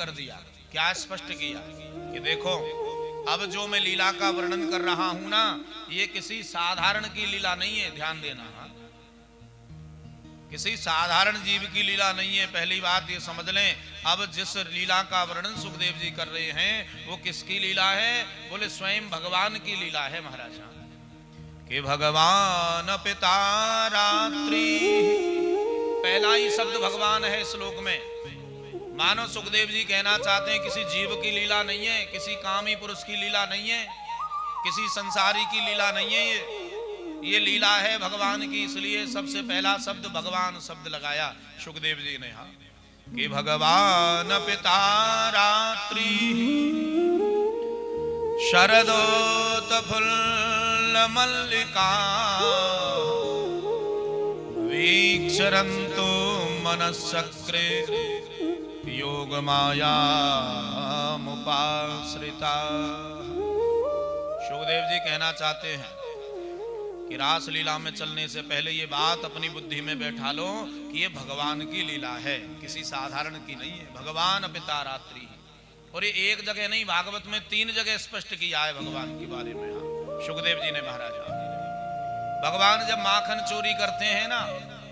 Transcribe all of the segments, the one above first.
कर दिया। क्या स्पष्ट किया कि देखो अब जो मैं लीला का वर्णन कर रहा हूं ना, ये किसी साधारण की लीला नहीं है, ध्यान देना। किसी साधारण जीव की लीला नहीं है, पहली बात ये समझ लें। अब जिस लीला का वर्णन सुखदेव जी कर रहे हैं वो किसकी लीला है? बोले स्वयं भगवान की लीला है महाराज। कि भगवान पिता रात्रि, पहला ही शब्द भगवान है श्लोक में। मानो सुखदेव जी कहना चाहते हैं किसी जीव की लीला नहीं है, किसी कामी पुरुष की लीला नहीं है, किसी संसारी की लीला नहीं है, ये लीला है भगवान की। इसलिए सबसे पहला शब्द भगवान शब्द लगाया सुखदेव जी ने। हाँ, कि भगवान पिता रात्रि शरदोत फुल्ल मल्लिका वीक्षरन्तु मनस्सक्रे योग माया मुपाश्रिता। सुखदेव जी कहना चाहते हैं कि रास लीला में चलने से पहले ये बात अपनी बुद्धि में बैठा लो कि ये भगवान की लीला है, किसी साधारण की नहीं है। भगवान पिता रात्रि, और ये एक जगह नहीं, भागवत में 3 जगह स्पष्ट किया है भगवान के बारे में। सुखदेव जी ने महाराज, भगवान जब माखन चोरी करते हैं ना,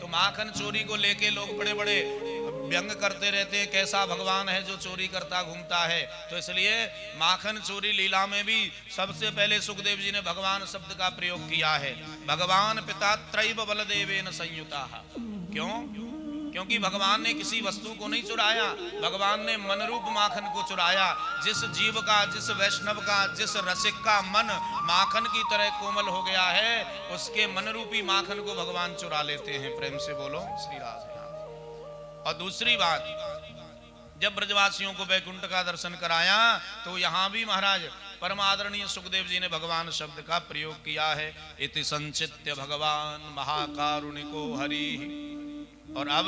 तो माखन चोरी को लेके लोग बड़े बड़े व्यंग करते रहते हैं, कैसा भगवान है जो चोरी करता घूमता है। तो इसलिए माखन चोरी लीला में भी सबसे पहले सुखदेव जी ने भगवान शब्द का प्रयोग किया है। भगवान पिता त्रैव बलदेवेन संयुता। क्यों? क्योंकि भगवान ने किसी वस्तु को नहीं चुराया, भगवान ने मन रूप माखन को चुराया। जिस जीव का, जिस वैष्णव का, जिस रसिक का मन माखन की तरह कोमल हो गया है, उसके मन रूपी माखन को भगवान चुरा लेते हैं। प्रेम से बोलो श्री राधे। और दूसरी बात, जब ब्रजवासियों को वैकुंठ का दर्शन कराया तो यहां भी महाराज परम आदरणीय सुखदेव जी ने भगवान शब्द का प्रयोग किया है। इति संचित्य भगवान महाकारुणिको हरि। और अब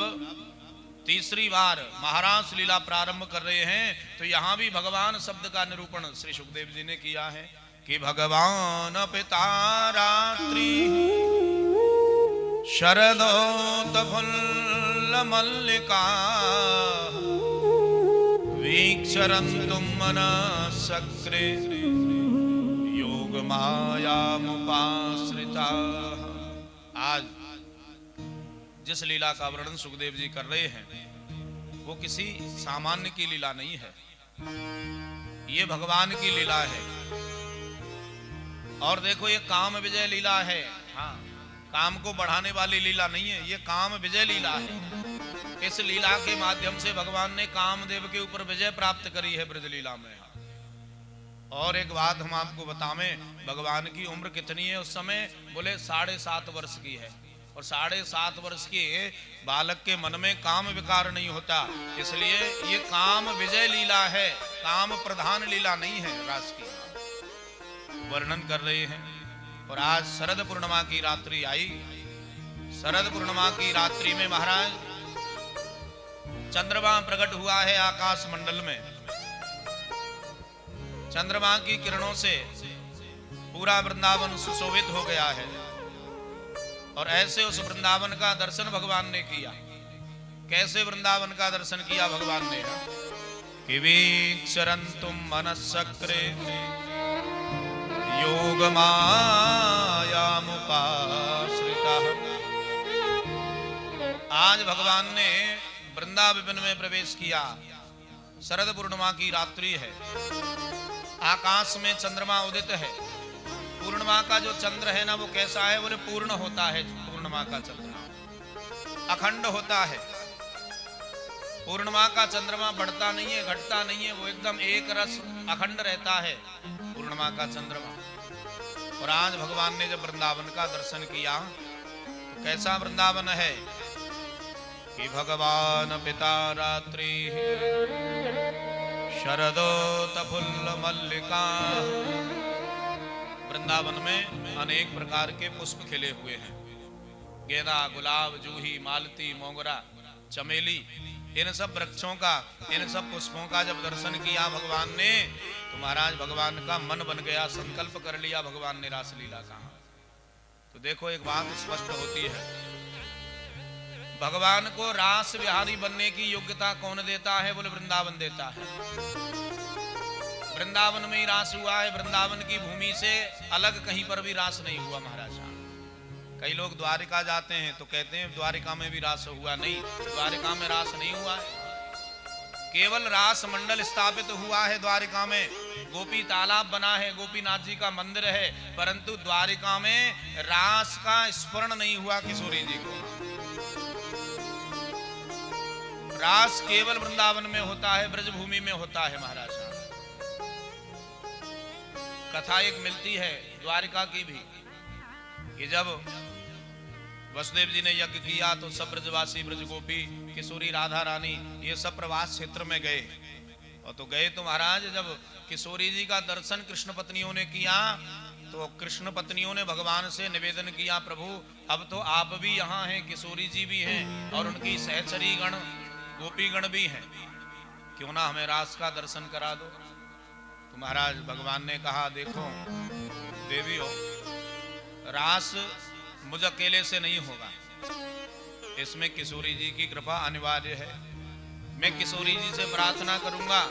तीसरी बार महाराज लीला प्रारंभ कर रहे हैं, तो यहां भी भगवान शब्द का निरूपण श्री सुखदेव जी ने किया है कि भगवान पिता रात्रि शरदोत फुल्ल मल्लिका वीक्षरन्तु मनस्सक्रे योग माया मुपाश्रिता। आज जिस लीला का वर्णन सुखदेव जी कर रहे हैं वो किसी सामान्य की लीला नहीं है, ये भगवान की लीला है। और देखो ये काम विजय लीला है। हाँ, काम को बढ़ाने वाली लीला नहीं है, ये काम विजय लीला है। इस लीला के माध्यम से भगवान ने कामदेव के ऊपर विजय प्राप्त करी है ब्रज लीला में। और एक बात हम आपको बतावें, भगवान की उम्र कितनी है उस समय? बोले 7.5 वर्ष की है। और 7.5 वर्ष के बालक के मन में काम विकार नहीं होता, इसलिए ये काम विजय लीला है, काम प्रधान लीला नहीं है। रास की वर्णन कर रहे हैं। और आज शरद पूर्णिमा की रात्रि आई। शरद पूर्णिमा की रात्रि में महाराज चंद्रमा प्रकट हुआ है आकाश मंडल में। चंद्रमा की किरणों से पूरा वृंदावन सुशोभित हो गया है। और ऐसे उस वृंदावन का दर्शन भगवान ने किया। कैसे वृंदावन का दर्शन किया भगवान ने? कि वीक्षरन्तु मनस्सक्रे योग माया मुपाश्रिता। आज भगवान ने वृंदावन में प्रवेश किया। शरद पूर्णिमा की रात्रि है, आकाश में चंद्रमा उदित है। पूर्णिमा का जो चंद्र है ना, वो कैसा है? बोले पूर्ण होता है। पूर्णिमा का चंद्रमा अखंड होता है। पूर्णिमा का चंद्रमा बढ़ता नहीं है, घटता नहीं है, वो एकदम एक रस अखंड रहता है पूर्णिमा का चंद्रमा। और आज भगवान ने जब वृंदावन का दर्शन किया तो कैसा वृंदावन है? कि भगवान पिता रात्रि शरदोत फुल्ल मल्लिका। वृंदावन में अनेक प्रकार के पुष्प खिले हुए हैं। गेंदा, गुलाब, जूही, मालती, मोगरा, चमेली, इन सब वृक्षों का, इन सब पुष्पों का जब दर्शन किया भगवान ने तो महाराज भगवान का मन बन गया, संकल्प कर लिया भगवान ने रास लीला का। तो देखो एक बात स्पष्ट होती है, भगवान को रास बिहारी बनने की योग्यता कौन देता है? बोले वृंदावन देता है। वृंदावन में ही रास हुआ है। वृंदावन की भूमि से अलग कहीं पर भी रास नहीं हुआ महाराज। कई लोग द्वारिका जाते हैं तो कहते हैं द्वारिका में भी रास हुआ। नहीं, द्वारिका में रास नहीं हुआ है। केवल रास मंडल स्थापित हुआ है द्वारिका में। गोपी तालाब बना है, गोपीनाथ जी का मंदिर है, परंतु द्वारिका में रास का स्मरण नहीं हुआ किशोरी जी को। रास केवल वृंदावन में होता है, ब्रजभूमि में होता है महाराज। कथा एक मिलती है द्वारिका की भी कि जब वसुदेव जी ने यज्ञ किया तो सब ब्रजवासी, ब्रज गोपी, किशोरी, राधा रानी ये सब प्रवास क्षेत्र में गए। और तो गए तो महाराज जब किशोरी जी का दर्शन कृष्ण पत्नियों ने किया तो कृष्ण पत्नियों ने भगवान से निवेदन किया, प्रभु अब तो आप भी यहाँ हैं, किशोरी जी भी हैं और उनकी सहचरी गण गोपी गण भी हैं, क्यों ना हमें रास का दर्शन करा दो। तो महाराज भगवान ने कहा, देखो देवी हो, रास मुझ अकेले से नहीं होगा, इसमें किशोरी जी की कृपा अनिवार्य है। मैं किशोरी जी से प्रार्थना करूंगा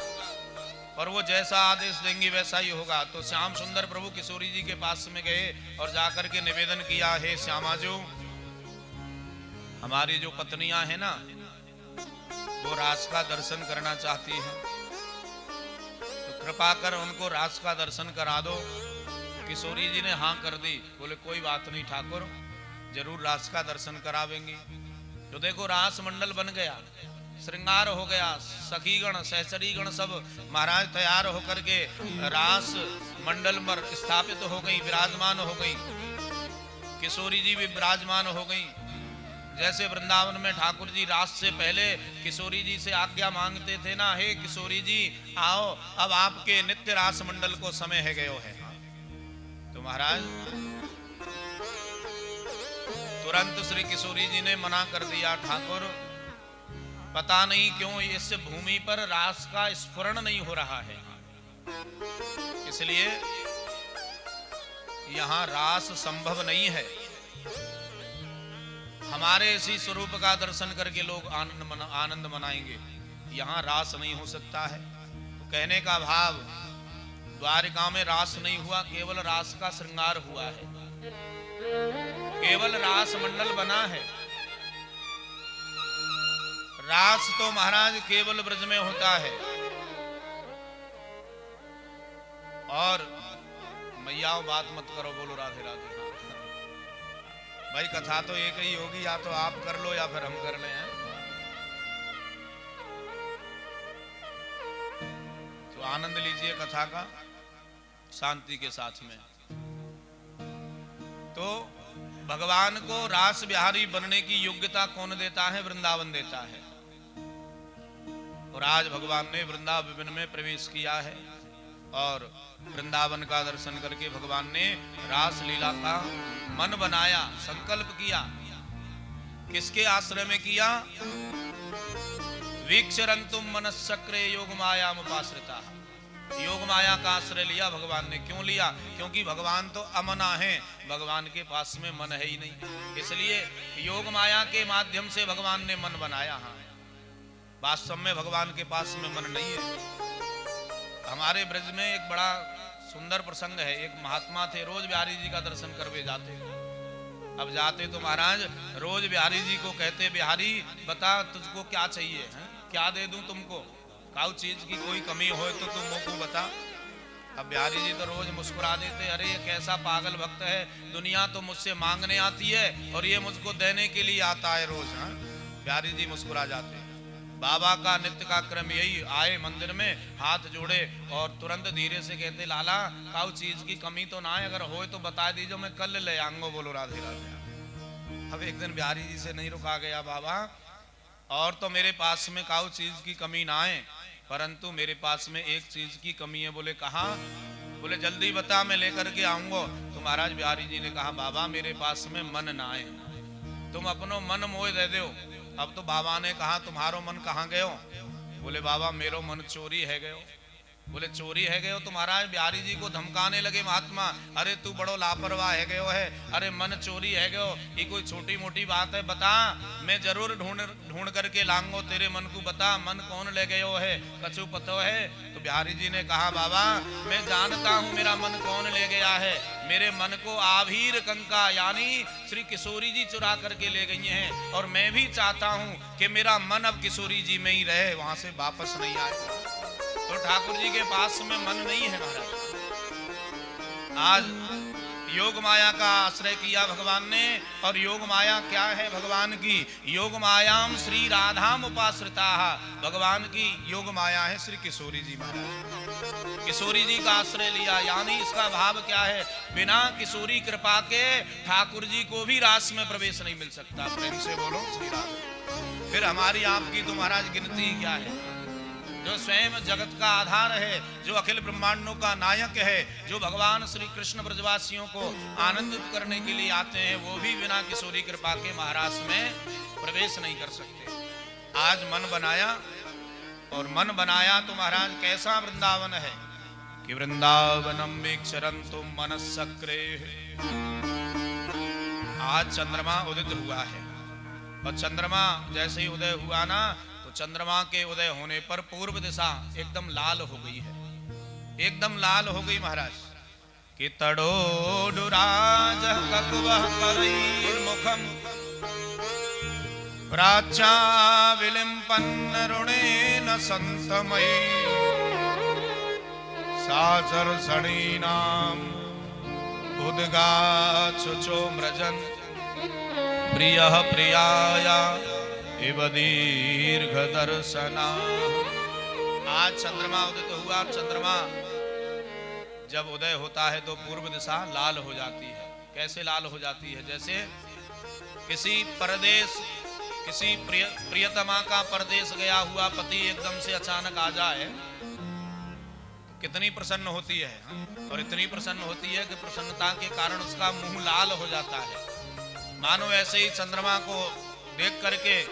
और वो जैसा आदेश देंगी वैसा ही होगा। तो श्याम सुंदर प्रभु किशोरी जी के पास में गए और जाकर के निवेदन किया, हे श्यामा जो हमारी जो पत्नियां हैं ना वो रास का दर्शन करना चाहती हैं, तो कृपा कर उनको रास का दर्शन करा दो। किशोरी जी ने हाँ कर दी। बोले कोई बात नहीं ठाकुर, जरूर रास का दर्शन करावेंगी। तो देखो रास मंडल बन गया, श्रृंगार हो गया, सखीगण सहचरीगण सब महाराज तैयार होकर के रास मंडल पर स्थापित हो गई, विराजमान हो गई। किशोरी जी भी विराजमान हो गई। जैसे वृंदावन में ठाकुर जी रास से पहले किशोरी जी से आज्ञा मांगते थे ना, हे किशोरी जी आओ, अब आपके नित्य रास मंडल को समय है गयो है। तो महाराज तुरंत श्री किशोरी जी ने मना कर दिया, ठाकुर पता नहीं क्यों इस भूमि पर रास का स्फुरण नहीं हो रहा है, इसलिए यहां रास संभव नहीं है। हमारे इसी स्वरूप का दर्शन करके लोग आनंद मनाएंगे, यहां रास नहीं हो सकता है। तो कहने का भाव, द्वारिका में रास नहीं हुआ, केवल रास का श्रृंगार हुआ है, केवल रास मंडल बना है। रास तो महाराज केवल ब्रज में होता है। और मैया बात मत करो, बोलो राधे राधे। भाई कथा तो एक ही होगी, या तो आप कर लो या फिर हम कर लें। तो आनंद लीजिए कथा का शांति के साथ में। तो भगवान को रास बिहारी बनने की योग्यता कौन देता है? वृंदावन देता है। और आज भगवान ने वृंदावन में प्रवेश किया है और वृंदावन का दर्शन करके भगवान ने रास लीला का मन बनाया, संकल्प किया। किसके आश्रय में किया? वीक्षरंतुम मनश्चक्रे योग माया मुपाश्रिता। योग माया का आश्रय लिया भगवान ने। क्यों लिया? क्योंकि भगवान तो अमना है, भगवान के पास में मन है ही नहीं, इसलिए योग माया के माध्यम से भगवान ने मन बनाया। हाँ, वास्तव में भगवान के पास में मन नहीं है। हमारे ब्रज में एक बड़ा सुंदर प्रसंग है। एक महात्मा थे, रोज बिहारी जी का दर्शन करवे जाते। अब जाते तो महाराज रोज बिहारी जी को कहते, बिहारी बता तुझको क्या चाहिए है? क्या दे दूं तुमको? काउ चीज की कोई कमी हो तो तुम मुझको बता। अब बिहारी जी तो रोज मुस्कुरा देते, अरे ये कैसा पागल भक्त है, दुनिया तो मुझसे मांगने आती है और ये मुझको देने के लिए आता है रोज। हाँ, बिहारी जी मुस्कुरा जाते। बाबा का नित्य का क्रम यही, आए मंदिर में, हाथ जोड़े और तुरंत धीरे से कहते, लाला काउ चीज की कमी तो ना है, अगर हो तो बता दीजिए, मैं कल ले आऊंगा। बोलो राधे राधे। अब एक दिन बिहारी जी से नहीं रुका गया, बाबा और तो मेरे पास में काउ चीज की कमी ना है, परंतु मेरे पास में एक चीज की कमी है। बोले कहाँ? बोले जल्दी बता, मैं लेकर के आऊंगा। तो महाराज बिहारी जी ने कहा, बाबा मेरे पास में मन ना है, तुम अपनो मन मोह दे दो। अब तो बाबा ने कहा, तुम्हारो मन कहाँ गयो? बोले बाबा मेरो मन चोरी है गयो। बोले चोरी है गयो तो महाराज बिहारी जी को धमकाने लगे महात्मा, अरे तू बड़ो लापरवाह है गयो है, अरे मन चोरी है गयो, ये कोई छोटी मोटी बात है, बता मैं जरूर ढूंढ करके लाऊंगो तेरे मन को, बता मन कौन ले गयो है, कछु पतो है। तो बिहारी जी ने कहा बाबा मैं जानता हूँ मेरा मन कौन ले गया है, मेरे मन को आभीर कंका यानी श्री किशोरी जी चुरा करके ले गई हैं, और मैं भी चाहता हूँ कि मेरा मन अब किशोरी जी में ही रहे, वहां से वापस नहीं आए। तो ठाकुर जी के पास में मन नहीं है महाराज। आज योग माया का आश्रय किया भगवान ने, और योग माया क्या है भगवान की, योग मायाम श्री राधाम उपाश्रिता, भगवान की योग माया है श्री किशोरी जी महाराज। किशोरी जी का आश्रय लिया, यानी इसका भाव क्या है, बिना किशोरी कृपा के ठाकुर जी को भी रास में प्रवेश नहीं मिल सकता। प्रेम से बोलो श्री राधा। फिर हमारी आपकी तो महाराज गिनती क्या है, जो स्वयं जगत का आधार है, जो अखिल ब्रह्मांडों का नायक है, जो भगवान श्री कृष्ण ब्रजवासियों को आनंदित करने के लिए आते हैं, वो भी बिना किशोरी कृपा के महाराज में प्रवेश नहीं कर सकते। आज मन बनाया, और मन बनाया तो महाराज कैसा वृंदावन है कि वृंदावनम वीक्षरन्तु मनस्सक्रे। आज चंद्रमा उदित हुआ है, और चंद्रमा जैसे ही उदय हुआ ना, चंद्रमा के उदय होने पर पूर्व दिशा एकदम लाल हो गई है, एकदम लाल हो गई महाराज। कि तड़ोडुराज ककुवः करैर्मुखम् प्राच्या विलिम्पन्न रुणेन सन्तमयी साचर्षणीनाम् उद्गाच्छुचो मृजन् प्रियः प्रियाया इव दीर्घ दर्शना। आज चंद्रमा उदित हुआ। चंद्रमा जब उदय होता है तो पूर्व दिशा लाल हो जाती है। कैसे लाल हो जाती है, जैसे किसी परदेश, किसी प्रियतमा का परदेश गया हुआ पति एकदम से अचानक आ जाए तो कितनी प्रसन्न होती है, और इतनी प्रसन्न होती है कि प्रसन्नता के कारण उसका मुंह लाल हो जाता है। मानो ऐसे ही चंद्रमा को देख करके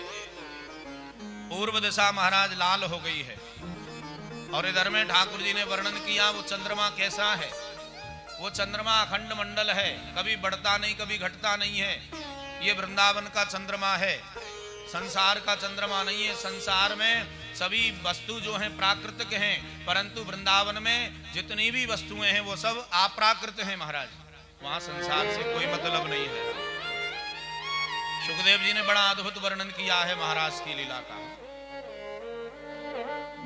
पूर्व दिशा महाराज लाल हो गई है। और इधर में ठाकुर जी ने वर्णन किया वो चंद्रमा कैसा है। वो चंद्रमा अखंड मंडल है, कभी बढ़ता नहीं कभी घटता नहीं है। ये वृंदावन का चंद्रमा है, संसार का चंद्रमा नहीं है। संसार में सभी वस्तु जो हैं प्राकृतिक हैं, परंतु वृंदावन में जितनी भी वस्तुएं हैं वो सब अप्राकृत हैं महाराज। वहां संसार से कोई मतलब नहीं है। सुखदेव जी ने बड़ा अद्भुत वर्णन किया है महाराज की लीला का।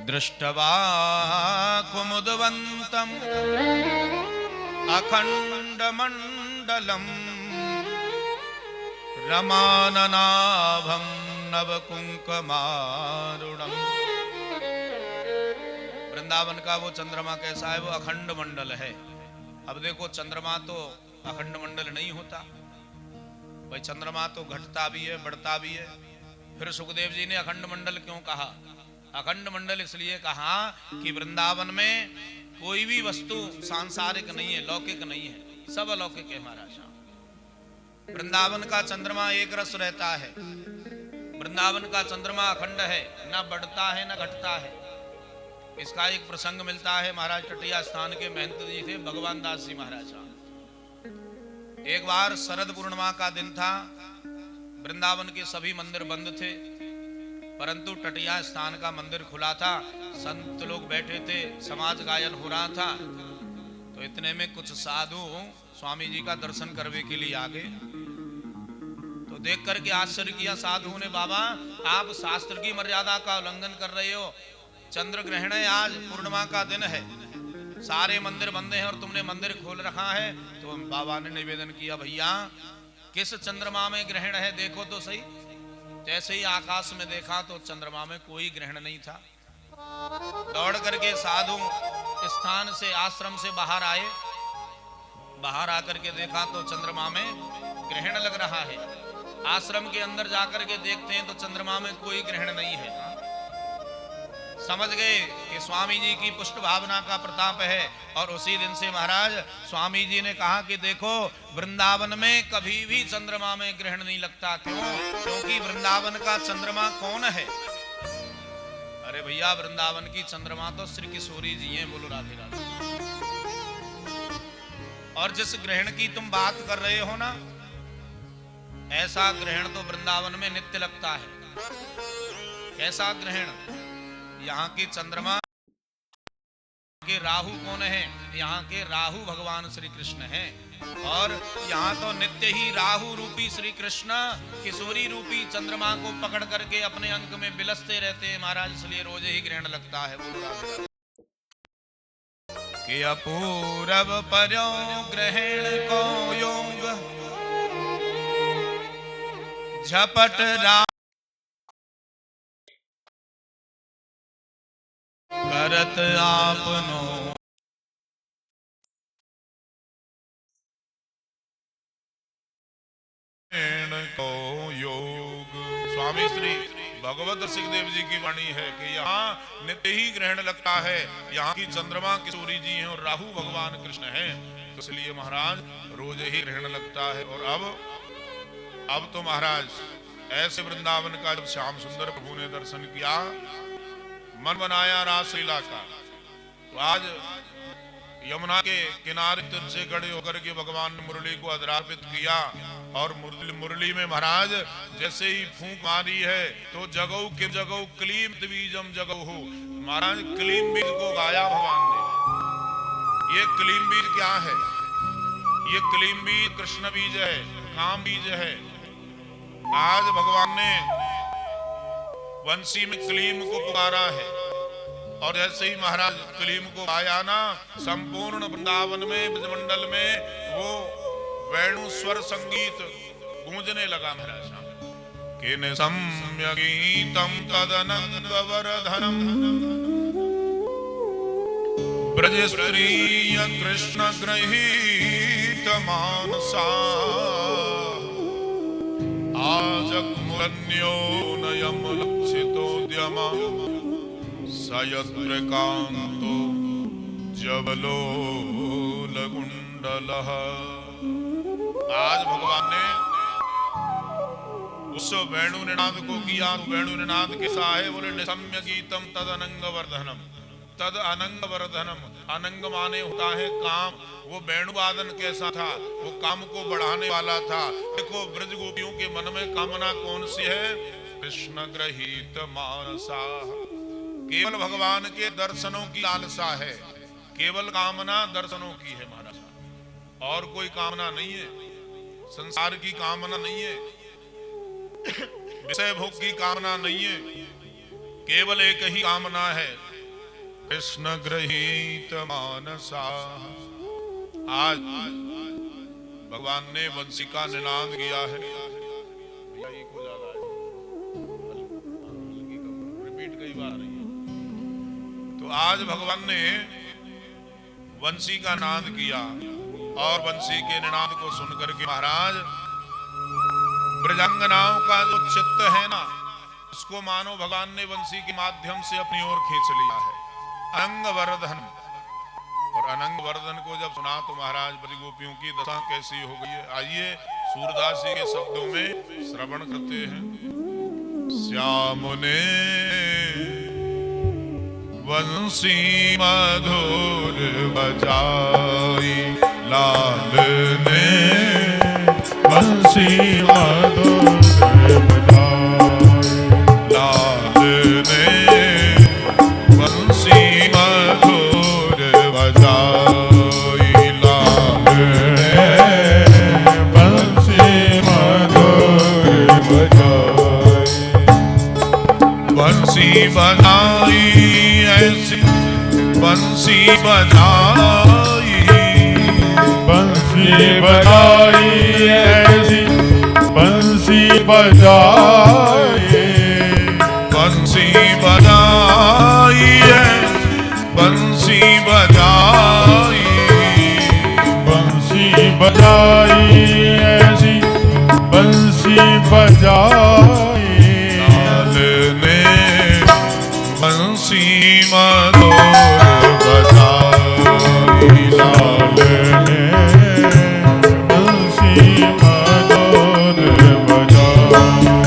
दृष्टवा कुमुदवंतम अखंड मंडलम रमाननाभम नवकुंकमारुणम। वृंदावन का वो चंद्रमा कैसा है, वो अखंड मंडल है। अब देखो चंद्रमा तो अखंड मंडल नहीं होता भाई, चंद्रमा तो घटता भी है बढ़ता भी है। फिर सुखदेव जी ने अखंड मंडल क्यों कहा? अखंड मंडल इसलिए कहा कि वृंदावन में कोई भी वस्तु सांसारिक नहीं है, लौकिक नहीं है, सब अलौकिक है महाराज। वृंदावन का चंद्रमा एक रस रहता है, वृंदावन का चंद्रमा अखंड है, ना बढ़ता है ना घटता है। इसका एक प्रसंग मिलता है महाराज टटिया स्थान के महंत जी थे भगवान दास जी महाराज। एक बार शरद पूर्णिमा का दिन था, वृंदावन के सभी मंदिर बंद थे, परंतु टटिया स्थान का मंदिर खुला था। संत लोग बैठे थे, समाज गायन हो रहा था। तो इतने में कुछ साधु स्वामी जी का दर्शन करने के लिए आ गए। तो देख करके आश्चर्य किया साधुओं ने, बाबा आप शास्त्र की मर्यादा का उल्लंघन कर रहे हो, चंद्र ग्रहण है, आज पूर्णिमा का दिन है, सारे मंदिर बंद हैं और तुमने मंदिर खोल रखा है। तो बाबा ने निवेदन किया, भैया किस चंद्रमा में ग्रहण है देखो तो सही। जैसे ही आकाश में देखा तो चंद्रमा में कोई ग्रहण नहीं था। दौड़ करके साधु स्थान से आश्रम से बाहर आए, बाहर आकर के देखा तो चंद्रमा में ग्रहण लग रहा है। आश्रम के अंदर जाकर के देखते हैं तो चंद्रमा में कोई ग्रहण नहीं है। समझ गए कि स्वामी जी की पुष्ट भावना का प्रताप है। और उसी दिन से महाराज स्वामी जी ने कहा कि देखो वृंदावन में कभी भी चंद्रमा में ग्रहण नहीं लगता। क्यों? क्योंकि वृंदावन का चंद्रमा कौन है? अरे भैया वृंदावन की चंद्रमा तो श्री किशोरी जी हैं, बोलो राधे राधे। और जिस ग्रहण की तुम बात कर रहे हो ना, ऐसा ग्रहण तो वृंदावन में नित्य लगता है। कैसा ग्रहण? यहाँ की चंद्रमा के राहु कौन है? यहाँ के राहु भगवान श्री कृष्ण हैं। और यहाँ तो नित्य ही राहु रूपी श्री कृष्ण किशोरी रूपी चंद्रमा को पकड़ करके अपने अंक में बिलसते रहते हैं महाराज, इसलिए रोज ही ग्रहण लगता है। कि अपूरब पर्यो ग्रहण को योग झपट रा करत आपनो को योग। स्वामी श्री भगवत सिंहदेव जी की वाणी है कि यहाँ नित्य ही ग्रहण लगता है। यहाँ की चंद्रमा किशोरी जी हैं और राहु भगवान कृष्ण हैं, तो इसलिए महाराज रोज ही ग्रहण लगता है। और अब तो महाराज ऐसे वृंदावन का जब श्याम सुंदर प्रभु ने दर्शन किया, मन बनाया रासलीला का, तो आज यमुना के किनारे तीर से खड़े होकर के भगवान ने मुरली को अधरार्पित किया। और मुरली में महाराज जैसे ही फूंक मारी है तो जगौ के जगौ क्लीम बीजम जगौ हो, महाराज क्लीम बीज को गाया भगवान ने। ये क्लीम बीज क्या है? ये क्लीम बीज कृष्ण बीज है, काम बीज है। आज भगवान ने वंशी में क्लीम को पुकारा है, और जैसे ही महाराज क्लीम को आया ना, संपूर्ण वृंदावन में ब्रजमंडल में वो वेणु स्वर संगीत गूंजने लगा महाराज। किन सम्य गीतम तदनंद वरधनम ब्रज स्त्रीय कृष्ण गृहीत मानसा आजग्मुरन्यो नयम लक्षितोद्यमा सयद्रकांतो जबलोलकुंडलः। आज भगवान ने उस वेणु निनाद को किया। वेणु निनाद कैसा है? बोले निसम्य गीतम तद अनंग वर्धनम। तद अनंग वर्धनम, अनंग माने होता है काम। वो वेणु वादन कैसा था? वो काम को बढ़ाने वाला था। देखो ब्रज गोपियों के मन में कामना कौन सी है? कृष्ण गृहीत मानसा, केवल भगवान के दर्शनों की लालसा है। केवल कामना दर्शनों की है महाराज, और कोई कामना नहीं है। संसार की कामना नहीं है, विषय भोग की कामना नहीं है, केवल एक ही कामना है, कृष्ण गृहीत मानसा। आज भगवान ने वंशी का निनाद किया है। रिपीट कई बार नहीं है। तो आज भगवान ने वंशी का नाद किया, और वंशी के निनाद को सुनकर के महाराज ब्रजांगनाओं का जो चित्त है ना, उसको मानो भगवान ने वंशी के माध्यम से अपनी ओर खींच लिया है। अनंग वर्धन, और अनंग वर्धन को जब सुना तो महाराज ब्रज गोपियों की दशा कैसी हो गई है। आइए सूरदास जी के शब्दों में श्रवण करते हैं। श्याम ने वंशी मधुर बजाई, लाल ने वंशी मधुर बजाई, लाल ने वंशी मधुर बजाई, लाल ने वंशी मधुर बजाई। वंशी बजाई ऐसी बंसी बजाई, बंसी बजाई ऐसी बंसी बजाई, बंसी बजाई बंसी बजाई, बंसी बजाई ऐसी बंसी बजाई। लाल ने बंसी मधुर बजाई, लाल ने बंसी मधुर बजाई।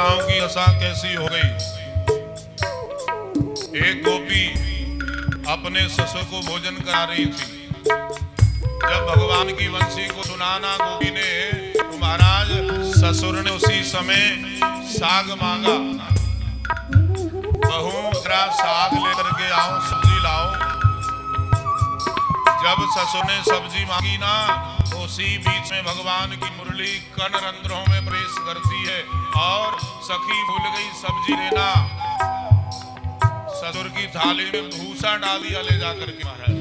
गोपिकाओं की दशा कैसी हो गई। एक गोपी अपने ससुर को भोजन करा रही थी। जब भगवान की वंशी को सुनाना गोपी ने, तो महाराज ससुर ने उसी समय साग मांगा। बहू जरा साग लेकर के आओ, सब्जी लाओ। जब ससुर ने सब्जी मांगी ना, तो उसी बीच में भगवान की मुरली कर्ण रंध्रों में प्रवेश करती है और सखी भूल गई सब्जी लेना। ससुर की थाली में भूसा डाल दिया ले जाकर के महाराज।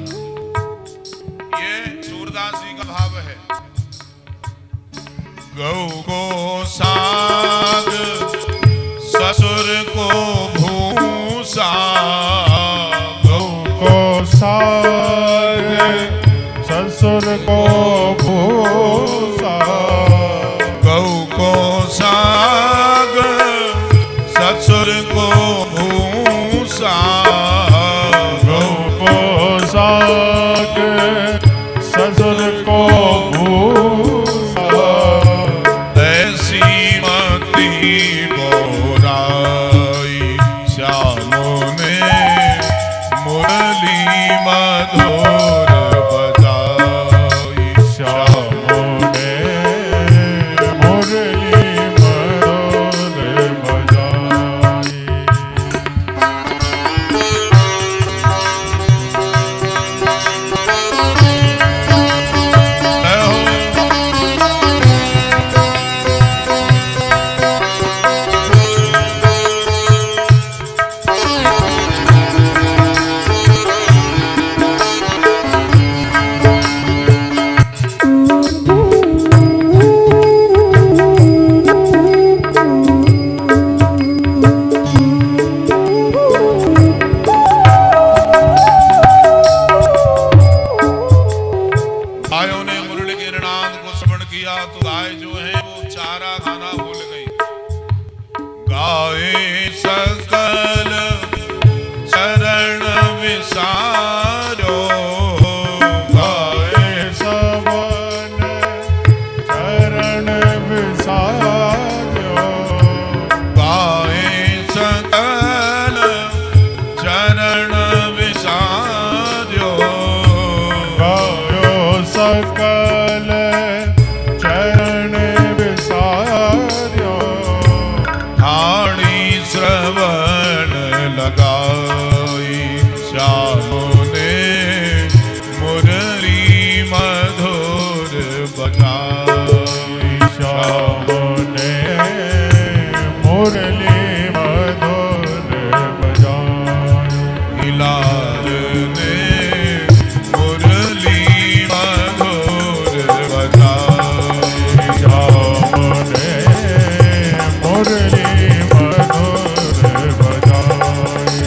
ये सूरदास जी का भाव है। गौ को साग ससुर को भूसा, गौ को साग ससुर को भूसा, गौ को साग ससुर को भूसा, गौ को साग ससुर को भूसा। ऐसी मती बोराई श्यामो ने मुरली मधुर बजाई, श्यामो ने मुरली मधुर बजाई। गायों ने मुरली के ऋणांत को श्रवण किया तो गाय जो है वो चारा खाना भूल गई। गाय सकल शरण विसारो, गाय सबन चरण विसारो, गाय सकल चरण विसारो, गायो सकल चरण विसारो। ठाणी श्रवण लगाई श्यामो ने मुरली मधुर बजाई, श्यामो ने मुरली मधुर बजाई। लाल ने मुरली मधुर बजाई, श्यामो ने मुरली मधुर बजाई।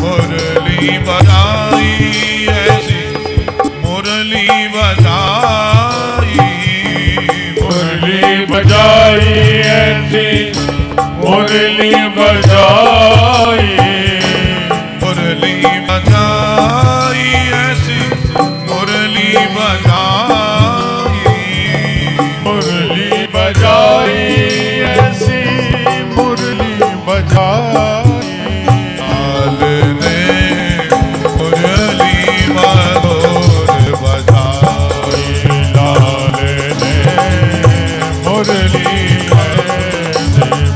मुरली बजाई ऐसी मुरली बजाई, मुरली बजाई ऐसी मुरली बजाई, मुरली बजाई ऐसी मुरली बजाई, मुरली बजाई ऐसी मुरली बजाई। लाल ने मुरली मधुर बजाई, लाल ने मुरली ऐसे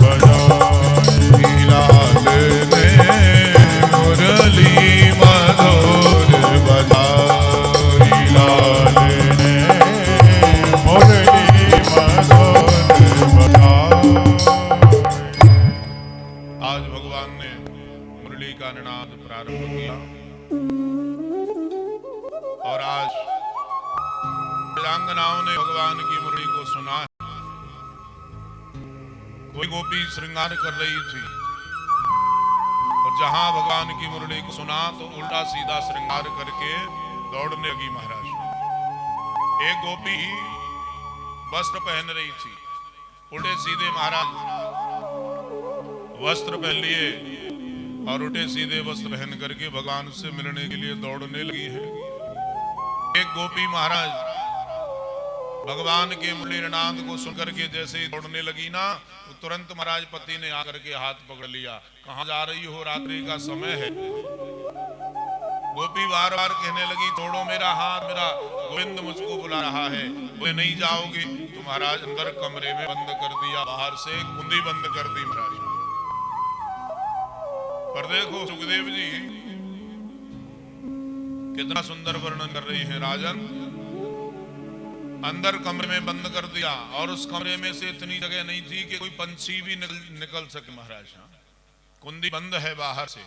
बजाई। लाल ने मुरली मधुर बजाई, लाल ने मुरली मधुर बजाई। आज भगवान ने मुरली का निनाद प्रारंभ किया और आज वीरांगनाओं ने भगवान की मुरली को सुना है। कोई गोपी श्रृंगार कर रही थी और जहां भगवान की मुरली को सुना तो उल्टा सीधा श्रृंगार करके दौड़ने लगी महाराज। एक गोपी वस्त्र पहन रही थी, उल्टे सीधे महाराज वस्त्र पहन लिए और उल्टे सीधे वस्त्र पहन करके भगवान से मिलने के लिए दौड़ने लगी है। एक गोपी महाराज भगवान के मुरलीनाद को सुनकर के जैसे ही दौड़ने लगी ना, तो तुरंत महाराज पति ने आकर के हाथ पकड़ लिया। कहाँ जा रही हो, रात्रि का समय है। गोपी बार बार कहने लगी छोड़ो मेरा हाथ, मेरा गोविंद मुझको बुला रहा है। बोले नहीं जाओगे तो महाराज अंदर कमरे में बंद कर दिया, बाहर से कुंडी बंद कर दी महाराज। पर देखो सुखदेव जी कितना सुंदर वर्णन कर रही है। राजन अंदर कमरे में बंद कर दिया, और उस कमरे में से इतनी जगह नहीं थी कि कोई पंछी भी निकल सके महाराज। कुंडी बंद है बाहर से,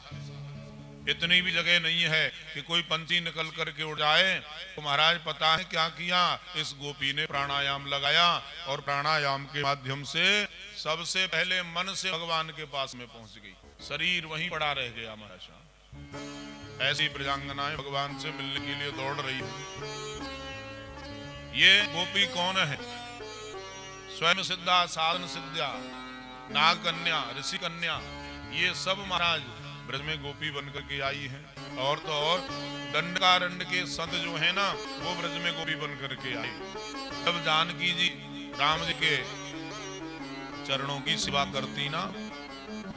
इतनी भी जगह नहीं है कि कोई पंछी निकल करके उड़ जाए। तो महाराज पता है क्या किया, इस गोपी ने प्राणायाम लगाया, और प्राणायाम के माध्यम से सबसे पहले मन से भगवान के पास में पहुंच गई। शरीर वहीं पड़ा रह गया महाराज। ऐसी प्रजांगनाएं भगवान से मिलने के लिए दौड़ रही है। ये गोपी कौन है? स्वयं सिद्धा, साधन सिद्धा, नाग कन्या, ऋषि कन्या, ये सब महाराज ब्रज में गोपी बनकर के आई है। और तो और दंडकारण्य के संत जो है ना, वो ब्रज में गोपी बनकर के आई। जब जानकी जी राम जी के चरणों की सेवा करती ना,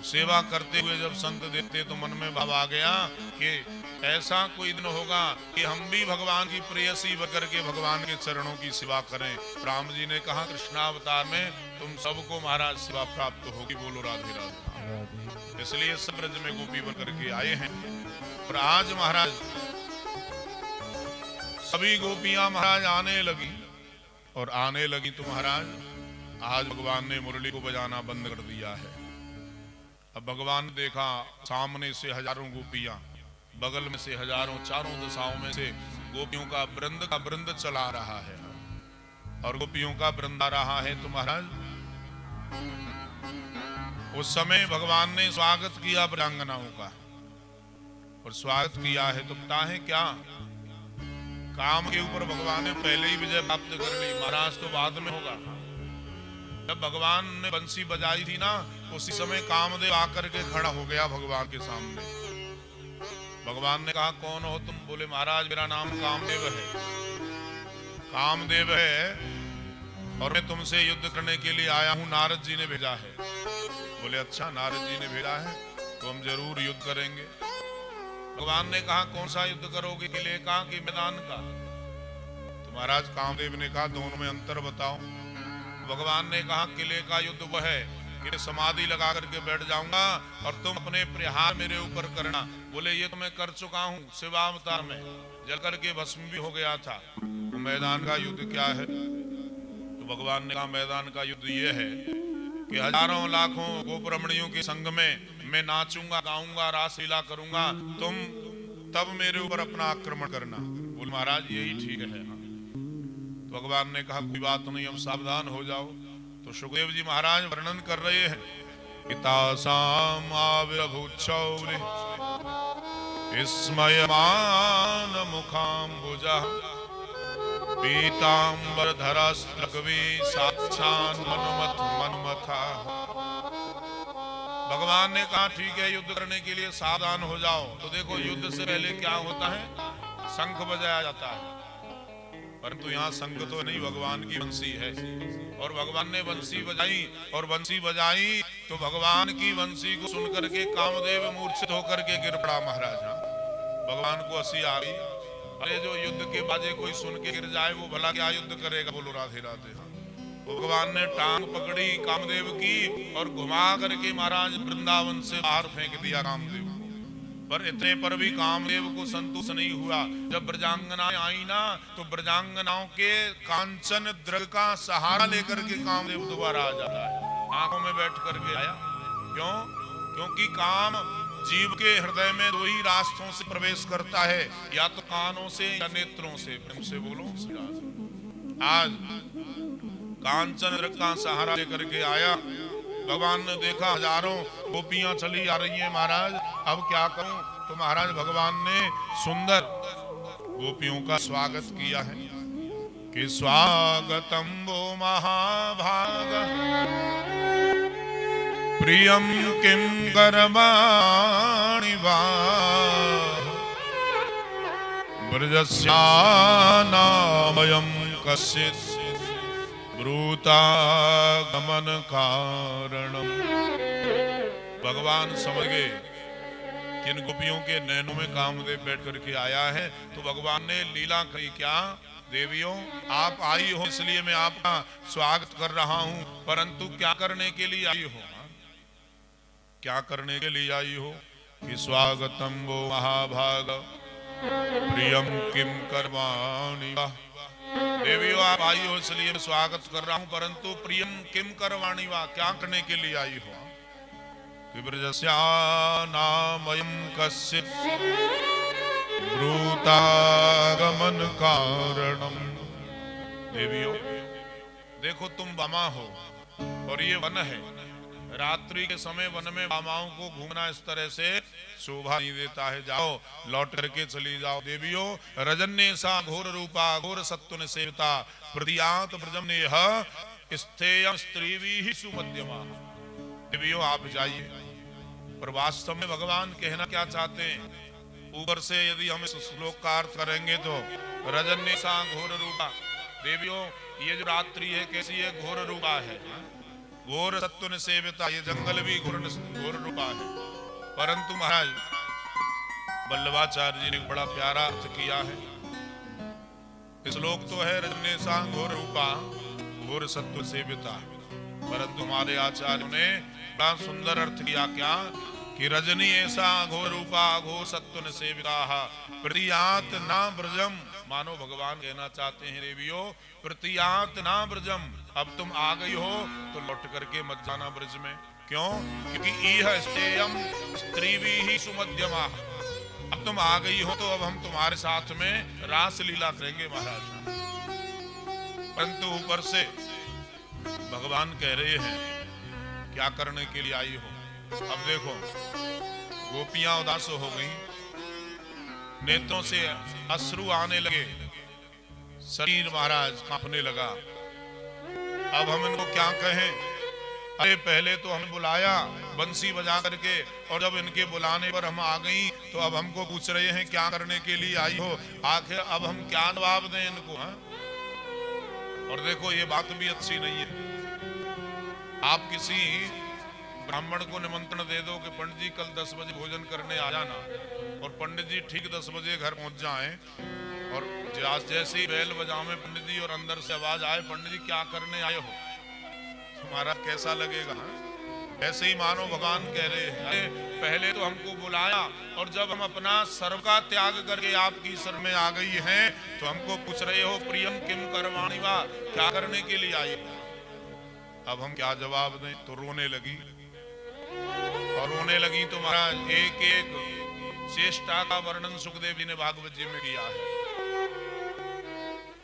सेवा करते हुए जब संत देखते तो मन में भाव आ गया कि ऐसा कोई दिन होगा कि हम भी भगवान की प्रेयसी बनकर के भगवान के चरणों की सेवा करें। राम जी ने कहा कृष्णावतार में तुम सबको महाराज सेवा प्राप्त होगी। बोलो राधे राधे। इसलिए सब ब्रज में गोपी बनकर के आए हैं। और आज महाराज सभी गोपियां महाराज आने लगी, और आने लगी तो महाराज आज भगवान ने मुरली को बजाना बंद कर दिया है। अब भगवान देखा सामने से हजारों गोपियां, बगल में से हजारों, चारों दिशाओं में से गोपियों का वृंद चला रहा है, और गोपियों का वृंद आ रहा है। तो महाराज उस समय भगवान ने स्वागत किया ब्राह्मणों का, और स्वागत किया है तो पता है क्या, काम के ऊपर भगवान ने पहले ही विजय प्राप्त कर ली। महाराज तो बाद में होगा। जब भगवान ने बंसी बजाई थी ना, उसी समय कामदेव आकर के खड़ा हो गया भगवान के सामने। भगवान ने कहा कौन हो तुम? बोले महाराज मेरा नाम कामदेव है। कामदेव है, और मैं तुमसे युद्ध करने के लिए आया हूं, नारद जी ने भेजा है। बोले अच्छा, नारद जी ने भेजा है तो हम जरूर युद्ध करेंगे। भगवान ने कहा कौन सा युद्ध करोगे, किले का कि मैदान का? तो महाराज कामदेव ने कहा दोनों में अंतर बताओ। भगवान ने कहा किले का युद्ध वह है कि समाधि लगा करके बैठ जाऊंगा और तुम अपने प्रहार मेरे ऊपर करना। बोले ये तो मैं कर चुका हूँ शिवावतार में, जल करके भस्म भी हो गया था। तो मैदान का युद्ध क्या है? तो भगवान ने कहा मैदान का युद्ध ये है कि हजारों लाखों गोपरमणियों के संग में मैं नाचूंगा, गाऊंगा, रासलीला करूंगा, तुम तब मेरे ऊपर अपना आक्रमण करना। बोले महाराज यही ठीक है। तो भगवान ने कहा कोई बात नहीं, अब सावधान हो जाओ। तो सुखदेव जी महाराज वर्णन कर रहे हैं कि तासाम आविर्भूचौरे स्मयमान मुखाम्बुजः पीताम्बरधरस्त्रकवी साक्षान् मन्मथा। भगवान ने कहा ठीक है युद्ध करने के लिए सावधान हो जाओ। तो देखो युद्ध से पहले क्या होता है, शंख बजाया जाता है, परंतु यहाँ शंख तो नहीं, भगवान की बंसी है। और भगवान ने बंसी बजाई, और बंसी बजाई तो भगवान की बंसी को सुनकर के कामदेव मूर्छित होकर के गिर पड़ा महाराज। भगवान को हंसी आ गई, अरे जो युद्ध के बाजे कोई सुन के गिर जाए वो भला क्या युद्ध करेगा। बोलो राधे राधे। भगवान ने टांग पकड़ी कामदेव की और घुमा करके महाराज वृंदावन से बाहर फेंक दिया कामदेव। पर इतने पर भी कामदेव को संतोष नहीं हुआ। जब ब्रजांगनाएं आई ना, तो ब्रजांगनाओं के कांचन द्रग का सहारा लेकर के कामदेव दोबारा आ जाता है। आंखों में बैठ करके आया। क्यों? क्योंकि काम जीव के हृदय में दो ही रास्तों से प्रवेश करता है, या तो कानों से या नेत्रों से। प्रेम से बोलो। आज कांचन द्रग का सहारा लेकर के आया। भगवान ने देखा हजारों गोपियां चली आ रही हैं महाराज, अब क्या करूं? तो महाराज भगवान ने सुंदर गोपियों का स्वागत किया है कि स्वागतम वो महाभाग प्रियम किम कर्माणि वा ब्रजस्या नामयम् कश्चित् ब्रूतागमन कारणम। भगवान समझ गए कि इन गोपियों के नैनों में कामदेव बैठ करके आया है, तो भगवान ने लीला करी। क्या? देवियों, आप आई हो इसलिए मैं आपका स्वागत कर रहा हूं, परंतु क्या करने के लिए आई हो? क्या करने के लिए आई हो? कि स्वागतम वो महाभाग प्रियम किम कर्माणि वा। देवियों, आप आई हो इसलिए मैं स्वागत कर रहा हूं, परंतु प्रियम किम कर्माणि वा, क्या करने के लिए आई हो? कि ब्रजस्यानामयं कस्य ब्रूतागमन कारणम। देवियों, देखो तुम बामा हो और ये वन है। रात्रि के समय वन में बामाओं को घूमना इस तरह से शोभा नहीं देता है। जाओ, लौट करके चली जाओ। देवियों, रजन्य सा घोर रूपा घोर सत्व ने सेवता प्रदियात ब्रजम नेह स्थेयं स्त्रीवी ही सुमध्यमा। देवियों, आप जाइए। पर वास्तव में भगवान कहना क्या चाहते हैं? ऊपर से यदि हम इस श्लोक का अर्थ करेंगे तो रजन्य सा घोर रूपा। देवियों, ये जो रात्रि है कैसी है? घोर रूपा है। घोर सत्व ने सेविता, ये जंगल भी घोर रूपा है। परंतु महाराज वल्लभाचार्य जी ने बड़ा प्यारा अर्थ किया है। श्लोक तो है रजन्य सा घोर रूपा घोर सत्व सेविता, परंतु हमारे आचार्यों ने बड़ा सुंदर अर्थ किया। क्या? कि रजनी ऐसा घोर रूपा घोर सत्व न सेविता प्रतियात ना ब्रजम। मानो भगवान कहना चाहते हैं, देवियों, प्रतियात ना ब्रजम, अब तुम आ गई हो तो लौट करके मत जाना ब्रज में। क्यों? क्योंकि इह स्तेयम स्त्रीवी ही सुमध्यमा। अब तुम आ गई हो तो अब हम तुम्हारे साथ में रास लीला करेंगे महाराज। परंतु ऊपर से भगवान कह रहे हैं, क्या करने के लिए आई हो? अब देखो, गोपियां उदास हो गई, नेत्रों से अश्रु आने लगे, शरीर महाराज कांपने लगा। अब हम इनको क्या कहें? अरे पहले तो हम बुलाया बंसी बजा करके, और जब इनके बुलाने पर हम आ गई तो अब हमको पूछ रहे हैं क्या करने के लिए आई हो। आखिर अब हम क्या जवाब दें इनको? और देखो, ये बात भी अच्छी नहीं है। आप किसी ब्राह्मण को निमंत्रण दे दो कि पंडित जी कल 10 बजे भोजन करने आ जाना, और पंडित जी ठीक 10 बजे घर पहुंच जाएं, और जैसे ही बेल बजावे पंडित जी और अंदर से आवाज आए, पंडित जी क्या करने आए हो, तुम्हारा कैसा लगेगा? ऐसे ही मानो भगवान कह रहे हैं, पहले तो हमको बुलाया और जब हम अपना सर्व का त्याग करके आपकी शरण में आ गई हैं तो हमको पूछ रहे हो प्रियम किम कर्माणि वा, क्या करने के लिए आई? अब हम क्या जवाब दें? तो रोने लगी, और रोने लगी तो महाराज एक एक चेष्टा का वर्णन सुखदेव जी ने भागवत जी में किया है।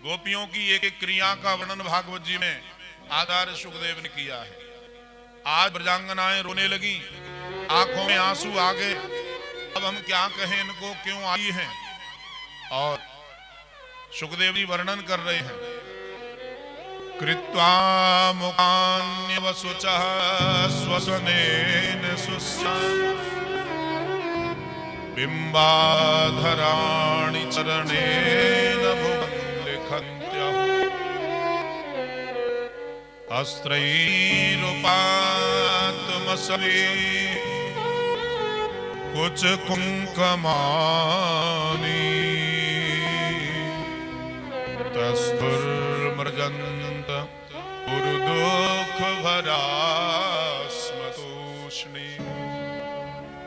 गोपियों की एक एक क्रिया का वर्णन भागवत जी में आचार्य सुखदेव ने किया है। आज ब्रजांगनाएं रोने लगी, आंखों में आंसू आ गए। अब हम क्या कहें इनको, क्यों आई हैं? और सुखदेव जी वर्णन कर रहे हैं, कृत्वा मुखान्यवसुचः स्वसनेन सुस्या बिम्बाधराणि चरणेन भुवन् लिखन्त्यः अस्त्रैरुपात्मसवे कुच कुंकमानि तस्तुर्मृजन्त पुरुदुःख भरास्मतूष्णी।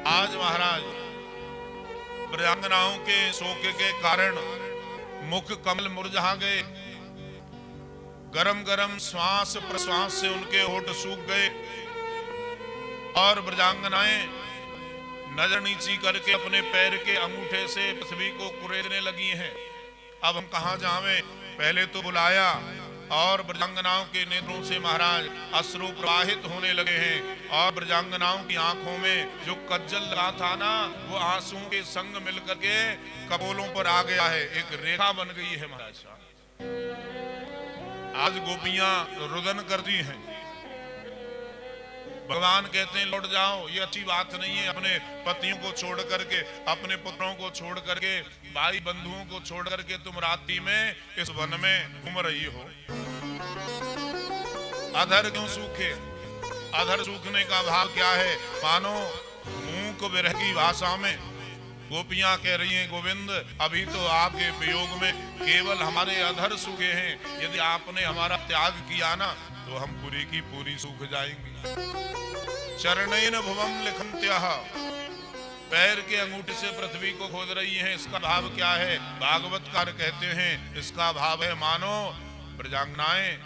आज महाराज ब्रजांगनाओं के शोक के कारण मुख कमल मुरझा गए, गरम गरम श्वास प्रश्वास से उनके होठ सूख गए, और ब्रजांगनाएं नजर नीची करके अपने पैर के अंगूठे से पृथ्वी को कुरेदने लगी हैं। अब हम कहां जावें? पहले तो बुलाया और ब्रजांगनाओं के नेत्रों से महाराज अश्रु प्रवाहित होने लगे हैं, और ब्रजांगनाओं की आंखों में जो कज्जल लगा था ना, वो आंसुओं के संग मिलकर के कपोलों पर आ गया है, एक रेखा बन गई है महाराज। आज गोपियां रुदन कर दी हैं। भगवान कहते हैं लौट जाओ, ये अच्छी बात नहीं है। अपने पतियों को छोड़ करके, अपने पुत्रों को छोड़ करके, भाई बंधुओं को छोड़ करके तुम रात्रि में इस वन में घूम रही हो। अधर क्यों सूखे? अधर सूखने का भाव क्या है? मानो मूक विरह की भाषा में गोपियां कह रही हैं, गोविंद अभी तो आपके वियोग में केवल हमारे अधर सूखे हैं, यदि आपने हमारा त्याग किया ना तो हम पूरी की पूरी सूख जाएंगे। चरणेन भुवम लिखन्त्यः, पैर के अंगूठे से पृथ्वी को खोद रही हैं। इसका भाव क्या है? भागवतकार कहते हैं इसका भाव है मानो ब्रजांगनाएं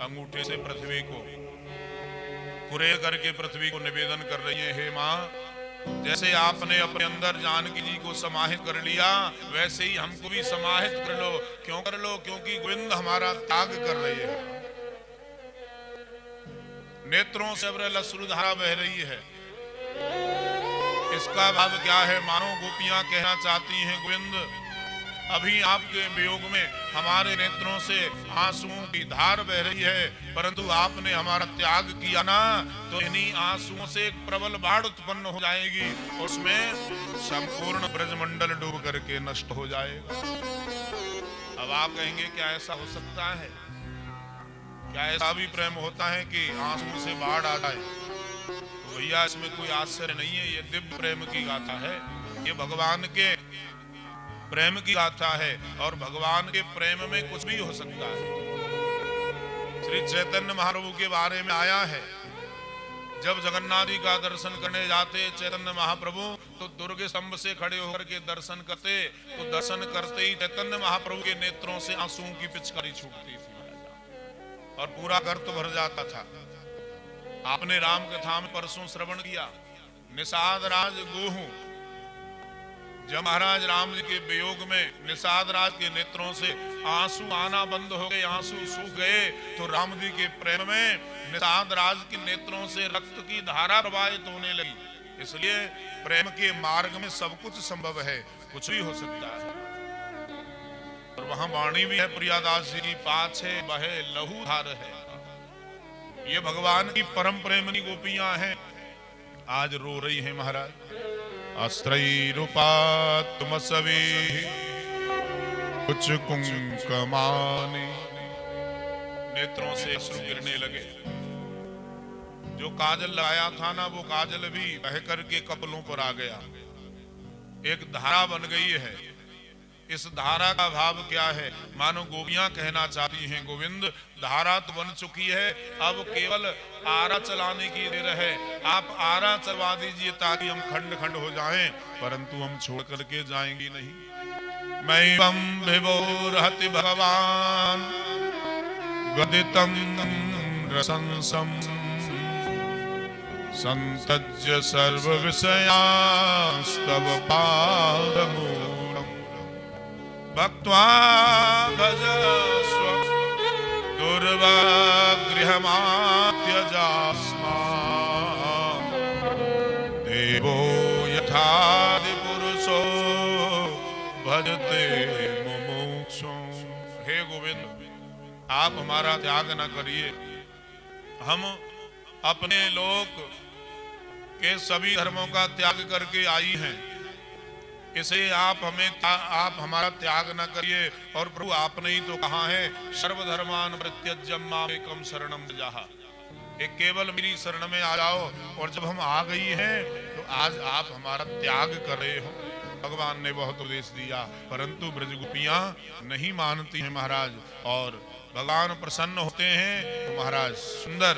अंगूठे से पृथ्वी को कुरेद करके पृथ्वी को निवेदन कर रही हैं, हे माँ जैसे आपने अपने अंदर जानकी जी को समाहित कर लिया वैसे ही हमको भी समाहित कर लो। क्यों कर लो? क्योंकि गोविंद हमारा त्याग कर रही है। नेत्रों से अविरल अश्रुधारा बह रही है। इसका भाव क्या है? मानो गोपियां कहना चाहती हैं, गोविंद अभी आपके वियोग में हमारे नेत्रों से आंसुओं की धार बह रही है, परंतु आपने हमारा त्याग किया ना तो इन्हीं आंसुओं से एक प्रबल बाढ़ उत्पन्न हो जाएगी, उसमें संपूर्ण ब्रजमंडल डूब करके नष्ट हो जाएगा। अब आप कहेंगे क्या ऐसा हो सकता है? क्या ऐसा भी प्रेम होता है कि आंसुओं से बाढ़ आ जाए? तो भैया इसमें कोई आश्चर्य नहीं है, ये दिव्य प्रेम की गाथा है, ये भगवान के प्रेम की गाथा है और भगवान के प्रेम में कुछ भी हो सकता है। श्री चैतन्य महाप्रभु के बारे में आया है, जब जगन्नाथ जी का दर्शन करने जाते चैतन्य महाप्रभु तो दुर्ग स्तंभ से खड़े होकर के दर्शन करते, तो दर्शन करते ही चैतन्य महाप्रभु के नेत्रों से आंसुओं की पिचकारी छूटती थी और पूरा गर्त भर जाता था। आपने राम कथा में परसों श्रवण किया, निषाद राज गोहू, जब महाराज राम जी के वियोग में निषाद राज के नेत्रों से आंसू आना बंद हो गए, आंसू सूख गए, तो राम जी के प्रेम में निषाद राज के नेत्रों से रक्त की धारा प्रवाहित होने लगी। इसलिए प्रेम के मार्ग में सब कुछ संभव है, कुछ भी हो सकता है। और वहां वाणी भी है प्रियादास जी की, पाछे बहे लहू धार है। ये भगवान की परम प्रेमनी गोपियां हैं, आज रो रही हैं महाराज। अस्त्रैरुपात्मसवे कुछ कुंकमाने, नेत्रों से अश्रु गिरने लगे। जो काजल लगाया था ना वो काजल भी बह करके कपलों पर आ गया, एक धारा बन गई है। इस धारा का भाव क्या है? मानो गोपियां कहना चाहती हैं, गोविंद धारा तो बन चुकी है, अब केवल आरा चलाने की देर है। आप आरा चलवा दीजिए ताकि हम खंड खंड हो जाएं, परंतु हम छोड़ करके जाएंगी नहीं। मैवं विभोरहति भगवान गदितं रसंसं संतज्य सर्व विषयांस्तव पादमूलम् भक्त्वा भजस्व दुर्वागृहमात्यजास्मान् देवो यथादिपुरुषो भजते मुमुक्षुं। हे गोविंद आप हमारा त्याग न करिए, हम अपने लोक के सभी धर्मों का त्याग करके आई हैं, इसे आप हमारा त्याग न करिए। और प्रभु आपने ही तो कहा है, सर्वधर्मान परित्यज्य मामेकं शरणं व्रजः, एक केवल मेरी शरण में आ जाओ। और जब हम आ गई हैं तो आज आप हमारा त्याग कर रहे हो। भगवान ने बहुत उपदेश दिया, परंतु ब्रज गोपियां नहीं मानती हैं महाराज, और भगवान प्रसन्न होते हैं तो महाराज सुंदर